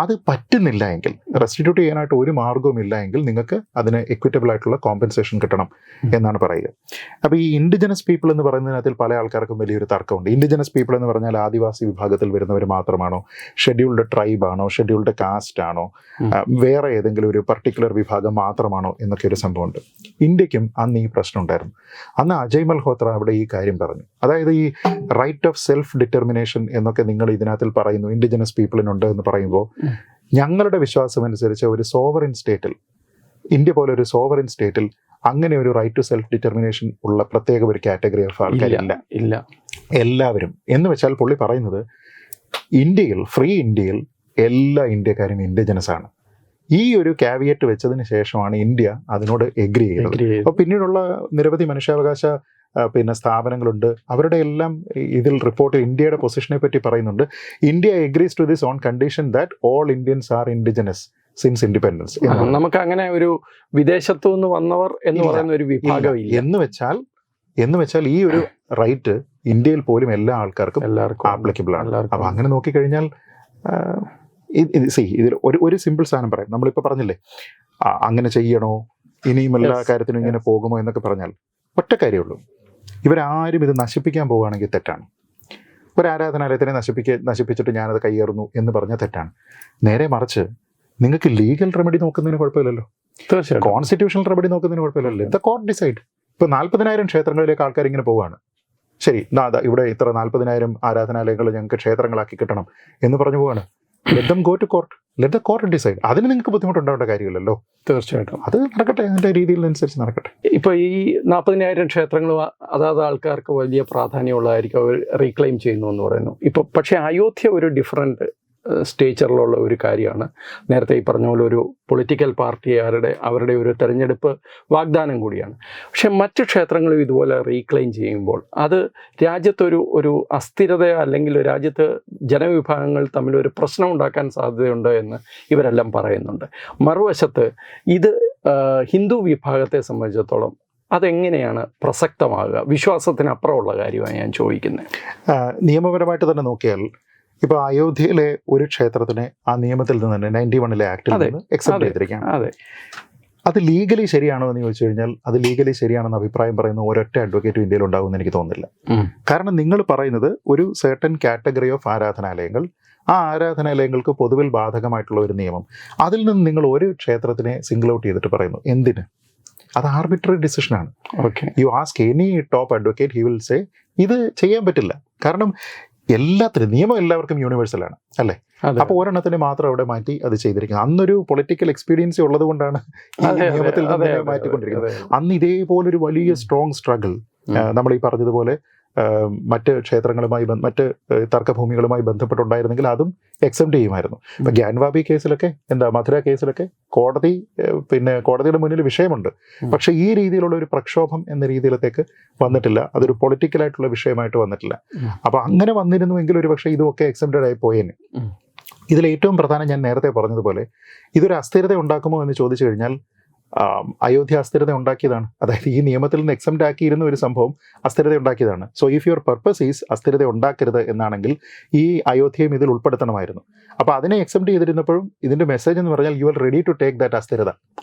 അത് പറ്റുന്നില്ല എങ്കിൽ, റെസ്റ്റിറ്റ്യൂട്ട് ചെയ്യാനായിട്ട് ഒരു മാർഗവും ഇല്ല എങ്കിൽ നിങ്ങൾക്ക് അതിന് എക്വിറ്റബിൾ ആയിട്ടുള്ള കോമ്പൻസേഷൻ കിട്ടണം എന്നാണ് പറയുക. അപ്പോൾ ഈ ഇൻഡിജിനസ് പീപ്പിൾ എന്ന് പറയുന്നതിനകത്തിൽ പല ആൾക്കാർക്കും വലിയൊരു തർക്കമുണ്ട്. ഇൻഡിജിനസ് പീപ്പിൾ എന്ന് പറഞ്ഞാൽ ആദിവാസി വിഭാഗത്തിൽ വരുന്നവർ മാത്രമാണോ, ഷെഡ്യൂൾഡ് ട്രൈബ് ആണോ, ഷെഡ്യൂൾഡ് കാസ്റ്റ് ആണോ, വേറെ ഏതെങ്കിലും ഒരു പർട്ടിക്കുലർ വിഭാഗം മാത്രമാണോ എന്നൊക്കെ ഒരു സംഭവമുണ്ട്. ഇന്ത്യക്കും അന്ന് ഈ പ്രശ്നം ഉണ്ടായിരുന്നു. അന്ന് അജയ് മൽഹോത്ര അവിടെ ഈ കാര്യം പറഞ്ഞു. അതായത് ഈ റൈറ്റ് ഓഫ് സെൽഫ് ഡിറ്റർമിനേഷൻ എന്നൊക്കെ നിങ്ങൾ ഇതിനകത്തിൽ പറയുന്നു, ഇൻഡിജിനസ് പീപ്പിളിനുണ്ട് എന്ന് പറയുമ്പോൾ ഞങ്ങളുടെ വിശ്വാസം അനുസരിച്ച് ഒരു സോവറിൻ സ്റ്റേറ്റിൽ, ഇന്ത്യ പോലെ ഒരു സോവറിൻ സ്റ്റേറ്റിൽ അങ്ങനെ ഒരു റൈറ്റ് ടു സെൽഫ് ഡിറ്റർമിനേഷൻ ഉള്ള പ്രത്യേക ഒരു കാറ്റഗറി ഓഫ് ആൾക്കാരില്ല, എല്ലാവരും. എന്ന് വെച്ചാൽ പുള്ളി പറയുന്നത് ഇന്ത്യയിൽ, ഫ്രീ ഇന്ത്യയിൽ എല്ലാ ഇന്ത്യക്കാരും ഇൻഡിജിനസ് ആണ്. ഈ ഒരു കാവിയറ്റ് വെച്ചതിന് ശേഷമാണ് ഇന്ത്യ അതിനോട് എഗ്രി ചെയ്തത്. അപ്പോൾ പിന്നീടുള്ള നിരവധി മനുഷ്യാവകാശ സ്ഥാപനങ്ങളുണ്ട്, അവരുടെ എല്ലാം ഇതിൽ റിപ്പോർട്ട് ഇന്ത്യയുടെ പൊസിഷനെ പറ്റി പറയുന്നുണ്ട്. India agrees to this on condition that all Indians are indigenous since independence. നമുക്ക് അങ്ങനെ ഒരു വിദേശത്തു നിന്ന് വന്നവർ എന്ന് പറയുന്ന ഒരു വിഭാഗം എന്ന് വെച്ചാൽ ഈ ഒരു റൈറ്റ് ഇന്ത്യയിൽ പോലും എല്ലാ ആൾക്കാർക്കും ആപ്ലിക്കബിൾ ആണ്. അപ്പൊ അങ്ങനെ നോക്കിക്കഴിഞ്ഞാൽ ഇതിൽ ഒരു സിമ്പിൾ സാധനം പറയാം. നമ്മളിപ്പോൾ പറഞ്ഞില്ലേ അങ്ങനെ ചെയ്യണോ, ഇനിയും എല്ലാ കാര്യത്തിനും ഇങ്ങനെ പോകുമോ എന്നൊക്കെ പറഞ്ഞാൽ ഒറ്റ കാര്യമുള്ളൂ, ഇവരാരും ഇത് നശിപ്പിക്കാൻ പോവുകയാണെങ്കിൽ തെറ്റാണ്. ഒരു ആരാധനാലയത്തിനെ നശിപ്പിച്ചിട്ട് ഞാനത് കയ്യേറുന്നു എന്ന് പറഞ്ഞാൽ തെറ്റാണ്. നേരെ മറിച്ച് നിങ്ങൾക്ക് ലീഗൽ റെമഡി നോക്കുന്നതിന് കുഴപ്പമില്ലല്ലോ, തീർച്ചയായും കോൺസ്റ്റിറ്റ്യൂഷണൽ റെമഡി നോക്കുന്നതിന് കുഴപ്പമില്ലല്ലോ. The court decide. ഇപ്പോൾ 40,000 ക്ഷേത്രങ്ങളിലേക്ക് ആൾക്കാർ ഇങ്ങനെ പോവുകയാണ്, ശരി ഇവിടെ ഇത്ര 40,000 ആരാധനാലയങ്ങൾ ഞങ്ങൾക്ക് ക്ഷേത്രങ്ങളാക്കി കിട്ടണം എന്ന് പറഞ്ഞു പോവാണ്. Let them go to court, let the court decide. അതിന് നിങ്ങൾക്ക് ബുദ്ധിമുട്ടുണ്ടാവേണ്ട കാര്യമില്ലല്ലോ. തീർച്ചയായിട്ടും അത് നടക്കട്ടെ, അതിൻ്റെ രീതിയിലനുസരിച്ച് നടക്കട്ടെ. ഇപ്പോൾ ഈ 40,000 ക്ഷേത്രങ്ങൾ അതാത് ആൾക്കാർക്ക് വലിയ പ്രാധാന്യമുള്ളതായിരിക്കും, അവർ റീക്ലെയിം ചെയ്യുന്നു എന്ന് പറയുന്നു. ഇപ്പോൾ പക്ഷേ അയോധ്യ ഒരു ഡിഫറൻറ്റ് സ്റ്റേച്ചറിലുള്ള ഒരു കാര്യമാണ്. നേരത്തെ ഈ പറഞ്ഞ പോലെ ഒരു പൊളിറ്റിക്കൽ പാർട്ടിക്കാരുടെ അവരുടെ ഒരു തെരഞ്ഞെടുപ്പ് വാഗ്ദാനം കൂടിയാണ്. പക്ഷെ മറ്റ് ക്ഷേത്രങ്ങളും ഇതുപോലെ റീക്ലെയിം ചെയ്യുമ്പോൾ അത് രാജ്യത്തൊരു അസ്ഥിരത അല്ലെങ്കിൽ രാജ്യത്ത് ജനവിഭാഗങ്ങൾ തമ്മിൽ ഒരു പ്രശ്നം ഉണ്ടാക്കാൻ സാധ്യതയുണ്ട് എന്ന് ഇവരെല്ലാം പറയുന്നുണ്ട്. മറുവശത്ത് ഇത് ഹിന്ദു വിഭാഗത്തെ സംബന്ധിച്ചിടത്തോളം അതെങ്ങനെയാണ് പ്രസക്തമാകുക? വിശ്വാസത്തിനപ്പുറമുള്ള കാര്യമാണ് ഞാൻ ചോദിക്കുന്നത്. നിയമപരമായിട്ട് തന്നെ നോക്കിയാൽ ഇപ്പോൾ അയോധ്യയിലെ ഒരു ക്ഷേത്രത്തിനെ ആ നിയമത്തിൽ നിന്ന് തന്നെ 91 ആക്ടിൽ നിന്ന് എക്സെപ്റ്റ് ചെയ്തിരിക്കുകയാണ്. അതെ, അത് ലീഗലി ശരിയാണോ എന്ന് ചോദിച്ചു കഴിഞ്ഞാൽ അത് ലീഗലി ശരിയാണെന്ന് അഭിപ്രായം പറയുന്ന ഒരൊറ്റ അഡ്വക്കേറ്റും ഇന്ത്യയിൽ ഉണ്ടാകുമെന്ന് എനിക്ക് തോന്നുന്നില്ല. കാരണം നിങ്ങൾ പറയുന്നത് ഒരു സർട്ടൻ കാറ്റഗറി ഓഫ് ആരാധനാലയങ്ങൾ, ആ ആരാധനാലയങ്ങൾക്ക് പൊതുവിൽ ബാധകമായിട്ടുള്ള ഒരു നിയമം, അതിൽ നിന്ന് നിങ്ങൾ ഒരു ക്ഷേത്രത്തിനെ സിംഗിൾ ഔട്ട് ചെയ്തിട്ട് പറയുന്നു. എന്തിന്? അത് ആർബിട്രറി ഡിസിഷനാണ്. You ask any top advocate, he will say ഇത് ചെയ്യാൻ പറ്റില്ല. കാരണം എല്ലാത്തിനും നിയമം എല്ലാവർക്കും യൂണിവേഴ്സലാണ് അല്ലേ? അപ്പോൾ ഒരെണ്ണത്തിന് മാത്രം അവിടെ മാറ്റി അത് ചെയ്തിരിക്കുന്നത്. അന്നൊരു പൊളിറ്റിക്കൽ എക്സ്പീരിയൻസ് ഉള്ളത് കൊണ്ടാണ് ഈ നിയമത്തിൽ നിന്ന് മാറ്റിക്കൊണ്ടിരിക്കുന്നത്. അന്ന് ഇതേപോലൊരു വലിയ സ്ട്രോങ് സ്ട്രഗിൾ നമ്മൾ ഈ പറഞ്ഞതുപോലെ മറ്റ് ക്ഷേത്രങ്ങളുമായി മറ്റ് തർക്കഭൂമികളുമായി ബന്ധപ്പെട്ടുണ്ടായിരുന്നെങ്കിൽ അതും എക്സെപ്റ്റ് ചെയ്യുമായിരുന്നു. ഇപ്പം ഗ്യാൻവാബി കേസിലൊക്കെ മധുര കേസിലൊക്കെ കോടതിയുടെ മുന്നിൽ വിഷയമുണ്ട്. പക്ഷേ ഈ രീതിയിലുള്ള ഒരു പ്രക്ഷോഭം എന്ന രീതിയിലത്തേക്ക് വന്നിട്ടില്ല. അതൊരു പൊളിറ്റിക്കലായിട്ടുള്ള വിഷയമായിട്ട് വന്നിട്ടില്ല. അപ്പോൾ അങ്ങനെ വന്നിരുന്നുവെങ്കിൽ ഒരു പക്ഷേ ഇതുമൊക്കെ എക്സെപ്റ്റഡ് ആയി പോയേനെ. ഇതിലേറ്റവും പ്രധാനം ഞാൻ നേരത്തെ പറഞ്ഞതുപോലെ ഇതൊരു അസ്ഥിരത ഉണ്ടാക്കുമോ എന്ന് ചോദിച്ചു കഴിഞ്ഞാൽ അയോധ്യ അസ്ഥിരത ഉണ്ടാക്കിയതാണ്. അതായത് ഈ നിയമത്തിൽ നിന്ന് എക്സെപ്റ്റ് ആക്കിയിരുന്ന ഒരു സംഭവം അസ്ഥിരത ഉണ്ടാക്കിയതാണ്. So if your purpose is അസ്ഥിരത ഉണ്ടാക്കരുത് എന്നാണെങ്കിൽ ഈ അയോധ്യയും ഇതിൽ ഉൾപ്പെടുത്തണമായിരുന്നു. അപ്പോൾ അതിനെ എക്സെപ്റ്റ് ചെയ്തിരുന്നപ്പോഴും ഇതിന്റെ മെസ്സേജ് എന്ന് പറഞ്ഞാൽ you are ready to take that അസ്ഥിരത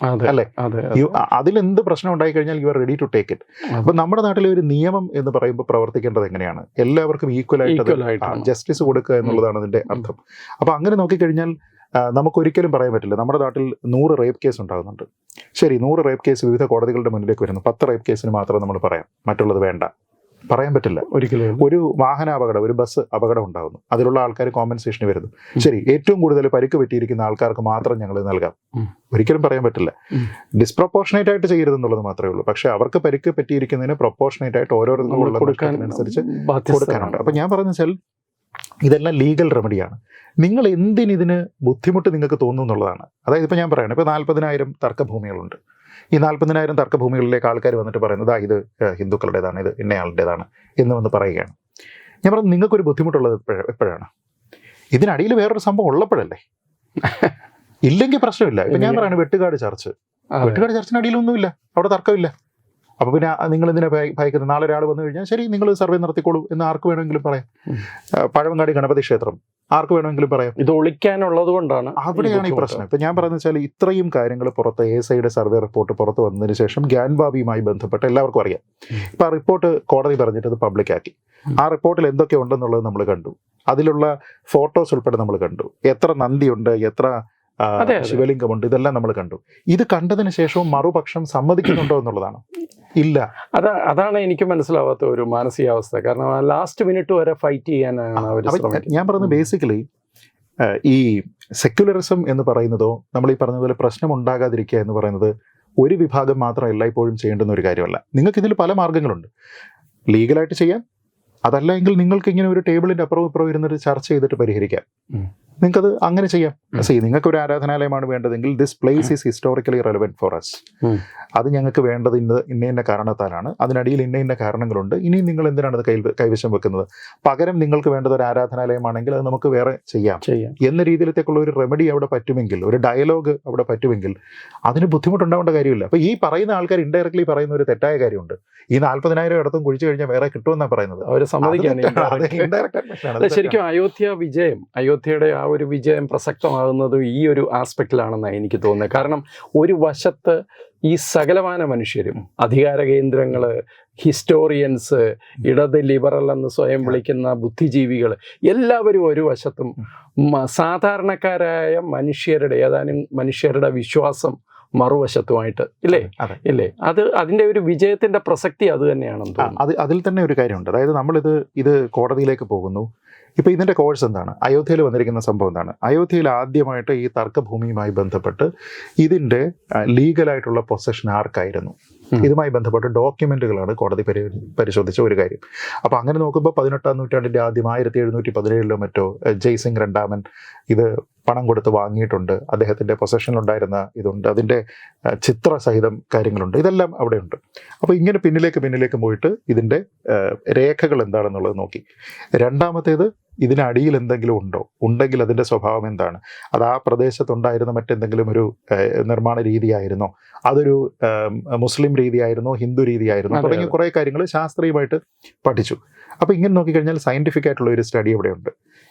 അല്ലേ? അതിലെന്ത് പ്രശ്നം ഉണ്ടായി കഴിഞ്ഞാൽ you are ready to take it. അപ്പൊ നമ്മുടെ നാട്ടിലെ ഒരു നിയമം എന്ന് പറയുമ്പോൾ പ്രവർത്തിക്കേണ്ടത് എങ്ങനെയാണ്? എല്ലാവർക്കും ഈക്വൽ ആയിട്ട് ജസ്റ്റിസ് കൊടുക്കുക എന്നുള്ളതാണ് അതിന്റെ അർത്ഥം. അപ്പൊ അങ്ങനെ നോക്കിക്കഴിഞ്ഞാൽ നമുക്കൊരിക്കലും പറയാൻ പറ്റില്ല. നമ്മുടെ നാട്ടിൽ 100 റേപ്പ് കേസ് ഉണ്ടാകുന്നുണ്ട്. ശരി, 100 റേപ്പ് കേസ് വിവിധ കോടതികളുടെ മുന്നിലേക്ക് വരുന്നു. 10 റേപ്പ് കേസിന് മാത്രം നമ്മൾ പറയാം, മറ്റുള്ളത് വേണ്ട. പറയാൻ പറ്റില്ല ഒരിക്കലും. ഒരു വാഹനാപകടം, ഒരു ബസ് അപകടം ഉണ്ടാകുന്നു, അതിലുള്ള ആൾക്കാർ കോമ്പൻസേഷന് വരുന്നു. ശരി, ഏറ്റവും കൂടുതൽ പരിക്ക് പറ്റിയിരിക്കുന്ന ആൾക്കാർക്ക് മാത്രം ഞങ്ങൾ നൽകാം. ഒരിക്കലും പറയാൻ പറ്റില്ല. ഡിസ്പ്രപ്പോർഷനേറ്റ് ആയിട്ട് ചെയ്യരുതെന്നുള്ളത് മാത്രമേ ഉള്ളൂ. പക്ഷെ അവർക്ക് പരിക്ക് പറ്റിയിരിക്കുന്നതിന് പ്രൊപ്പോർഷനേറ്റ് ആയിട്ട് ഓരോരുത്തർക്കുള്ള അനുസരിച്ച് കൊടുക്കാനുണ്ട്. അപ്പൊ ഞാൻ പറഞ്ഞു വെച്ചാൽ ഇതെല്ലാം ലീഗൽ റെമഡിയാണ്. നിങ്ങൾ എന്തിനിതിന് ബുദ്ധിമുട്ട് നിങ്ങൾക്ക് തോന്നുന്നു എന്നുള്ളതാണ്. അതായത് ഇപ്പോൾ ഞാൻ പറയണം, ഇപ്പോൾ 40,000 തർക്കഭൂമികളുണ്ട്. ഈ 40,000 തർക്കഭൂമികളിലേക്ക് ആൾക്കാർ വന്നിട്ട് പറയുന്നത് ഇത് ഹിന്ദുക്കളുടേതാണ്, ഇത് ഇന്നയാളുടേതാണ് എന്ന് വന്ന് പറയുകയാണ്. ഞാൻ പറഞ്ഞു നിങ്ങൾക്കൊരു ബുദ്ധിമുട്ടുള്ളത് എപ്പോഴാണ്? ഇതിനടിയിൽ വേറൊരു സംഭവം ഉള്ളപ്പോഴല്ലേ? ഇല്ലെങ്കിൽ പ്രശ്നമില്ല. ഇപ്പം ഞാൻ പറയുന്നത് വെട്ടുകാട് ചർച്ചിനടിയിലൊന്നുമില്ല, അവിടെ തർക്കമില്ല. അപ്പോൾ പിന്നെ നിങ്ങൾ എന്തിനാ ഭയക്കുന്നത്? നാളെ ഒരാൾ വന്നു കഴിഞ്ഞാൽ ശരി, നിങ്ങൾ സർവേ നടത്തിക്കോളൂ എന്ന് ആർക്ക് വേണമെങ്കിലും പറയാം. പഴവങ്ങാടി ഗണപതി ക്ഷേത്രം ആർക്ക് വേണമെങ്കിലും പറയാം. ഇത് ഒളിക്കാനുള്ളത് കൊണ്ടാണ് അവിടെയാണ് ഈ പ്രശ്നം. ഇപ്പം ഞാൻ പറയുന്നത് വെച്ചാൽ ഇത്രയും കാര്യങ്ങൾ പുറത്ത് ASIയുടെ സർവേ റിപ്പോർട്ട് പുറത്ത് വന്നതിന് ശേഷം ഗ്യാൻവാബിയുമായി ബന്ധപ്പെട്ട് എല്ലാവർക്കും അറിയാം. ഇപ്പം ആ റിപ്പോർട്ട് കോടതി പറഞ്ഞിട്ട് അത് പബ്ലിക്കാക്കി. ആ റിപ്പോർട്ടിൽ എന്തൊക്കെ ഉണ്ടെന്നുള്ളത് നമ്മൾ കണ്ടു. അതിലുള്ള ഫോട്ടോസ് ഉൾപ്പെടെ നമ്മൾ കണ്ടു. എത്ര നന്ദിയുണ്ട്, എത്ര ശിവലിംഗമുണ്ട്, ഇതെല്ലാം നമ്മൾ കണ്ടു. ഇത് കണ്ടതിന് ശേഷവും മറുപക്ഷം സമ്മതിക്കുന്നുണ്ടോ എന്നുള്ളതാണ്. ഇല്ല. അതാണ് എനിക്ക് മനസ്സിലാവാത്ത ഒരു മാനസികാവസ്ഥ. കാരണം ലാസ്റ്റ് മിനിറ്റ് വരെ ഫൈറ്റ് ചെയ്യാനാണ് അവർ. ഞാൻ പറയുന്നത് ബേസിക്കലി ഈ സെക്യുലറിസം എന്ന് പറയുന്നതോ നമ്മൾ ഈ പറഞ്ഞതുപോലെ പ്രശ്നം ഉണ്ടാകാതിരിക്കുക എന്ന് പറയുന്നത് ഒരു വിഭാഗം മാത്രം എല്ലായ്പ്പോഴും ചെയ്യേണ്ടുന്ന ഒരു കാര്യമല്ല. നിങ്ങൾക്ക് ഇതിൽ പല മാർഗ്ഗങ്ങളുണ്ട്. ലീഗലായിട്ട് ചെയ്യാം, അതല്ല എങ്കിൽ നിങ്ങൾക്ക് ഇങ്ങനെ ഒരു ടേബിളിൻ്റെ അപ്പുറവും ഇപ്പുറവും ഇരുന്നിട്ട് ചർച്ച ചെയ്തിട്ട് പരിഹരിക്കാം. നിങ്ങൾക്കത് അങ്ങനെ ചെയ്യാം. നിങ്ങൾക്ക് ഒരു ആരാധനാലയമാണ് വേണ്ടതെങ്കിൽ this place is historically relevant for us. അത് ഞങ്ങൾക്ക് വേണ്ടത് ഇന്ന കാരണത്താലാണ്, അതിനടിയിൽ ഇന്ന കാരണങ്ങളുണ്ട്. ഇനിയും നിങ്ങൾ എന്തിനാണ് അത് കൈവശം വെക്കുന്നത്? പകരം നിങ്ങൾക്ക് വേണ്ടത് ഒരു ആരാധനാലയമാണെങ്കിൽ അത് നമുക്ക് വേറെ ചെയ്യാം എന്ന രീതിയിലത്തേക്കുള്ള ഒരു റെമഡി അവിടെ പറ്റുമെങ്കിൽ, ഒരു ഡയലോഗ് അവിടെ പറ്റുമെങ്കിൽ അതിന് ബുദ്ധിമുട്ടുണ്ടാവേണ്ട കാര്യമില്ല. അപ്പോൾ ഈ പറയുന്ന ആൾക്കാർ ഇൻഡയറക്ട്ലി പറയുന്ന ഒരു തെറ്റായ കാര്യമുണ്ട്. ഈ 40,000 ഇടത്തും കുഴിച്ചു കഴിഞ്ഞാൽ വേറെ കിട്ടുമെന്നാണ് പറയുന്നത്. അവർ സമ്മതിക്കാൻ. ശരിക്കും അയോധ്യയുടെ ആ ഒരു വിജയം പ്രസക്തമാകുന്നത് ഈ ഒരു ആസ്പെക്റ്റിലാണെന്നാണ് എനിക്ക് തോന്നുന്നത്. കാരണം ഒരു വശത്ത് ഈ സകലമാന മനുഷ്യരും, അധികാര കേന്ദ്രങ്ങൾ, ഹിസ്റ്റോറിയൻസ്, ഇടത് ലിബറൽ എന്ന് സ്വയം വിളിക്കുന്ന ബുദ്ധിജീവികൾ, എല്ലാവരും ഒരു വശത്തും സാധാരണക്കാരായ ഏതാനും മനുഷ്യരുടെ വിശ്വാസം മറുവശത്തുമായിട്ട് ഇല്ലേ? അതിന്റെ ഒരു വിജയത്തിന്റെ പ്രസക്തി അത് തന്നെയാണെന്ന് തോന്നുന്നു. അതിൽ തന്നെ ഒരു കാര്യമുണ്ട്. അതായത് ഇത് കോടതിയിലേക്ക് പോകുന്നു. ഇപ്പം ഇതിൻ്റെ കോഴ്സ് എന്താണ്? അയോധ്യയിൽ വന്നിരിക്കുന്ന സംഭവം എന്താണ്? അയോധ്യയിൽ ആദ്യമായിട്ട് ഈ തർക്കഭൂമിയുമായി ബന്ധപ്പെട്ട് ഇതിൻ്റെ ലീഗലായിട്ടുള്ള പൊസഷൻ ആർക്കായിരുന്നു? ഇതുമായി ബന്ധപ്പെട്ട ഡോക്യുമെന്റുകളാണ് കോടതി പരിശോധിച്ച ഒരു കാര്യം. അപ്പോൾ അങ്ങനെ നോക്കുമ്പോൾ 18-ാം നൂറ്റാണ്ടിന്റെ ആദ്യം 1717 മറ്റോ ജയ്സിംഗ് രണ്ടാമൻ ഇത് പണം കൊടുത്ത് വാങ്ങിയിട്ടുണ്ട്, അദ്ദേഹത്തിന്റെ പൊസഷനിലുണ്ടായിരുന്ന ഇതുണ്ട്, അതിന്റെ ചിത്രസഹിതം കാര്യങ്ങളുണ്ട്, ഇതെല്ലാം അവിടെയുണ്ട്. അപ്പോൾ ഇങ്ങനെ പിന്നിലേക്ക് പോയിട്ട് ഇതിന്റെ രേഖകൾ എന്താണെന്നുള്ളത് നോക്കി. രണ്ടാമത്തേത്, ഇതിനടിയിൽ എന്തെങ്കിലും ഉണ്ടോ, ഉണ്ടെങ്കിൽ അതിന്റെ സ്വഭാവം എന്താണ്, അത് ആ പ്രദേശത്തുണ്ടായിരുന്ന മറ്റെന്തെങ്കിലും ഒരു നിർമ്മാണ രീതിയായിരുന്നോ, അതൊരു മുസ്ലിം രീതിയായിരുന്നോ, ഹിന്ദു രീതിയായിരുന്നോ, തുടങ്ങിയ കുറേ കാര്യങ്ങൾ ശാസ്ത്രീയമായിട്ട് പഠിച്ചു. അപ്പോൾ ഇങ്ങനെ നോക്കിക്കഴിഞ്ഞാൽ സയന്റിഫിക് ആയിട്ടുള്ള ഒരു സ്റ്റഡി ഇവിടെയുണ്ട്.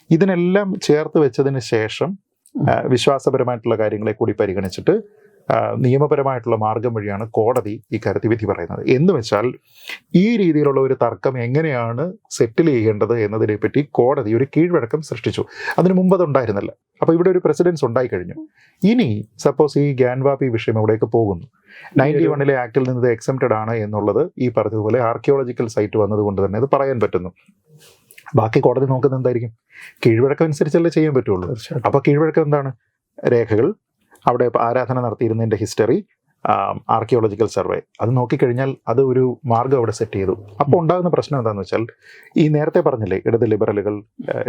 ഇതിനെല്ലാം ചേർത്ത് വെച്ചതിന് ശേഷം വിശ്വാസപരമായിട്ടുള്ള കാര്യങ്ങളെ കൂടി പരിഗണിച്ചിട്ട് നിയമപരമായിട്ടുള്ള മാർഗം വഴിയാണ് കോടതി ഈ കാര്യത്തിൽ വിധി പറയുന്നത്. എന്ന് വെച്ചാൽ ഈ രീതിയിലുള്ള ഒരു തർക്കം എങ്ങനെയാണ് സെറ്റിൽ ചെയ്യേണ്ടത് എന്നതിനെ പറ്റി കോടതി ഒരു കീഴ്വഴക്കം സൃഷ്ടിച്ചു. അതിനു മുമ്പ് അതുണ്ടായിരുന്നില്ല. അപ്പോൾ ഇവിടെ ഒരു പ്രസിഡൻസ് ഉണ്ടായി കഴിഞ്ഞു. ഇനി സപ്പോസ് ഈ ഗ്യാൻവാപി വിഷയം എവിടേക്ക് പോകുന്നു, 91 ആക്ടിൽ നിന്ന് എക്സംപ്റ്റഡ് ആണ് എന്നുള്ളത് ഈ പറഞ്ഞതുപോലെ ആർക്കിയോളജിക്കൽ സൈറ്റ് വന്നതുകൊണ്ട് തന്നെ അത് പറയാൻ പറ്റുന്നു. ബാക്കി കോടതി നോക്കുന്നത് എന്തായിരിക്കും? കീഴ്വഴക്കം അനുസരിച്ചല്ലേ ചെയ്യാൻ പറ്റുള്ളൂ. അപ്പോൾ കീഴ്വഴക്കം എന്താണ്? രേഖകൾ, അവിടെ ആരാധന നടത്തിയിരുന്നതിൻ്റെ ഹിസ്റ്ററി, ആർക്കിയോളജിക്കൽ സർവേ, അത് നോക്കിക്കഴിഞ്ഞാൽ അത് ഒരു മാർഗ്ഗം അവിടെ സെറ്റ് ചെയ്തു. അപ്പോൾ ഉണ്ടാകുന്ന പ്രശ്നം എന്താണെന്ന് വെച്ചാൽ, ഈ നേരത്തെ പറഞ്ഞില്ലേ ഇടത് ലിബറലുകൾ,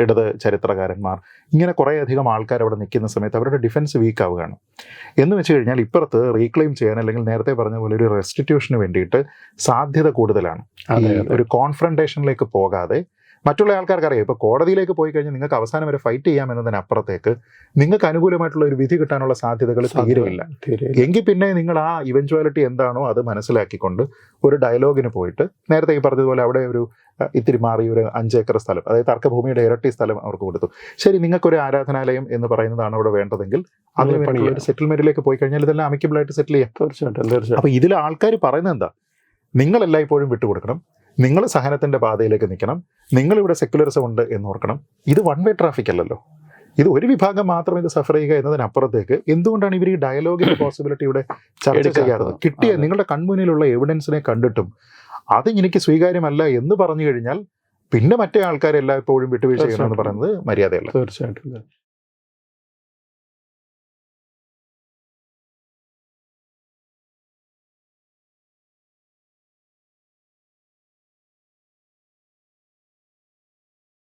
ഇടത് ചരിത്രകാരന്മാർ, ഇങ്ങനെ കുറേയധികം ആൾക്കാർ അവിടെ നിൽക്കുന്ന സമയത്ത് അവരുടെ ഡിഫൻസ് വീക്ക് ആവുകയാണ്. എന്ന് വെച്ച് കഴിഞ്ഞാൽ ഇപ്പുറത്ത് റീക്ലെയിം ചെയ്യാൻ, അല്ലെങ്കിൽ നേരത്തെ പറഞ്ഞ പോലെ ഒരു റെസ്റ്റിറ്റ്യൂഷന് വേണ്ടിയിട്ട് സാധ്യത കൂടുതലാണ്. ഒരു കോൺഫ്രണ്ടേഷനിലേക്ക് പോകാതെ മറ്റുള്ള ആൾക്കാർക്ക് അറിയാം, ഇപ്പോൾ കോടതിയിലേക്ക് പോയി കഴിഞ്ഞാൽ നിങ്ങൾക്ക് അവസാനം വരെ ഫൈറ്റ് ചെയ്യാം എന്നതിനപ്പുറത്തേക്ക് നിങ്ങൾക്ക് അനുകൂലമായിട്ടുള്ള ഒരു വിധി കിട്ടാനുള്ള സാധ്യതകൾ തീരെയില്ല. എങ്കിൽ പിന്നെ നിങ്ങൾ ആ ഇവൻച്വാലിറ്റി എന്താണോ അത് മനസ്സിലാക്കിക്കൊണ്ട് ഒരു ഡയലോഗിന് പോയിട്ട്, നേരത്തെ ഈ പറഞ്ഞതുപോലെ അവിടെ ഒരു ഇത്തിരി മാറി ഒരു 5 ഏക്കർ സ്ഥലം, അതായത് തർക്കഭൂമിയുടെ ഇരട്ടി സ്ഥലം അവർക്ക് കൊടുത്തു. ശരി, നിങ്ങൾക്കൊരു ആരാധനാലയം എന്ന് പറയുന്നതാണ് അവിടെ വേണ്ടതെങ്കിൽ അതിന് വേണ്ടിയുള്ള ഒരു സെറ്റിൽമെന്റിലേക്ക് പോയി കഴിഞ്ഞാൽ ഇതെല്ലാം അമിക്കബിൾ ആയിട്ട് സെറ്റിൽ ചെയ്യാം. തീർച്ചയായിട്ടും. അപ്പോൾ ഇതിൽ ആൾക്കാർ പറയുന്നത് എന്താ? നിങ്ങൾ എല്ലായ്പ്പോഴും വിട്ടുകൊടുക്കണം, നിങ്ങൾ സഹനത്തിന്റെ പാതയിലേക്ക് നിൽക്കണം, നിങ്ങളിവിടെ സെക്യുലറിസം ഉണ്ട് എന്നോർക്കണം. ഇത് വൺ വേ ട്രാഫിക് അല്ലല്ലോ. ഇത് ഒരു വിഭാഗം മാത്രം ഇത് സഫർ ചെയ്യുക എന്നതിനപ്പുറത്തേക്ക് എന്തുകൊണ്ടാണ് ഇവർ ഈ ഡയലോഗിന്റെ പോസിബിലിറ്റി ഇവിടെ ചർച്ച ചെയ്യാത്തത്? കിട്ടിയ നിങ്ങളുടെ കൺമുന്നിലുള്ള എവിഡൻസിനെ കണ്ടിട്ടും അത് എനിക്ക് സ്വീകാര്യമല്ല എന്ന് പറഞ്ഞു കഴിഞ്ഞാൽ പിന്നെ മറ്റേ ആൾക്കാരെല്ലായ്പ്പോഴും വിട്ടുവീഴ്ച ചെയ്യണമെന്ന് പറയുന്നത് മര്യാദയല്ല. തീർച്ചയായിട്ടും.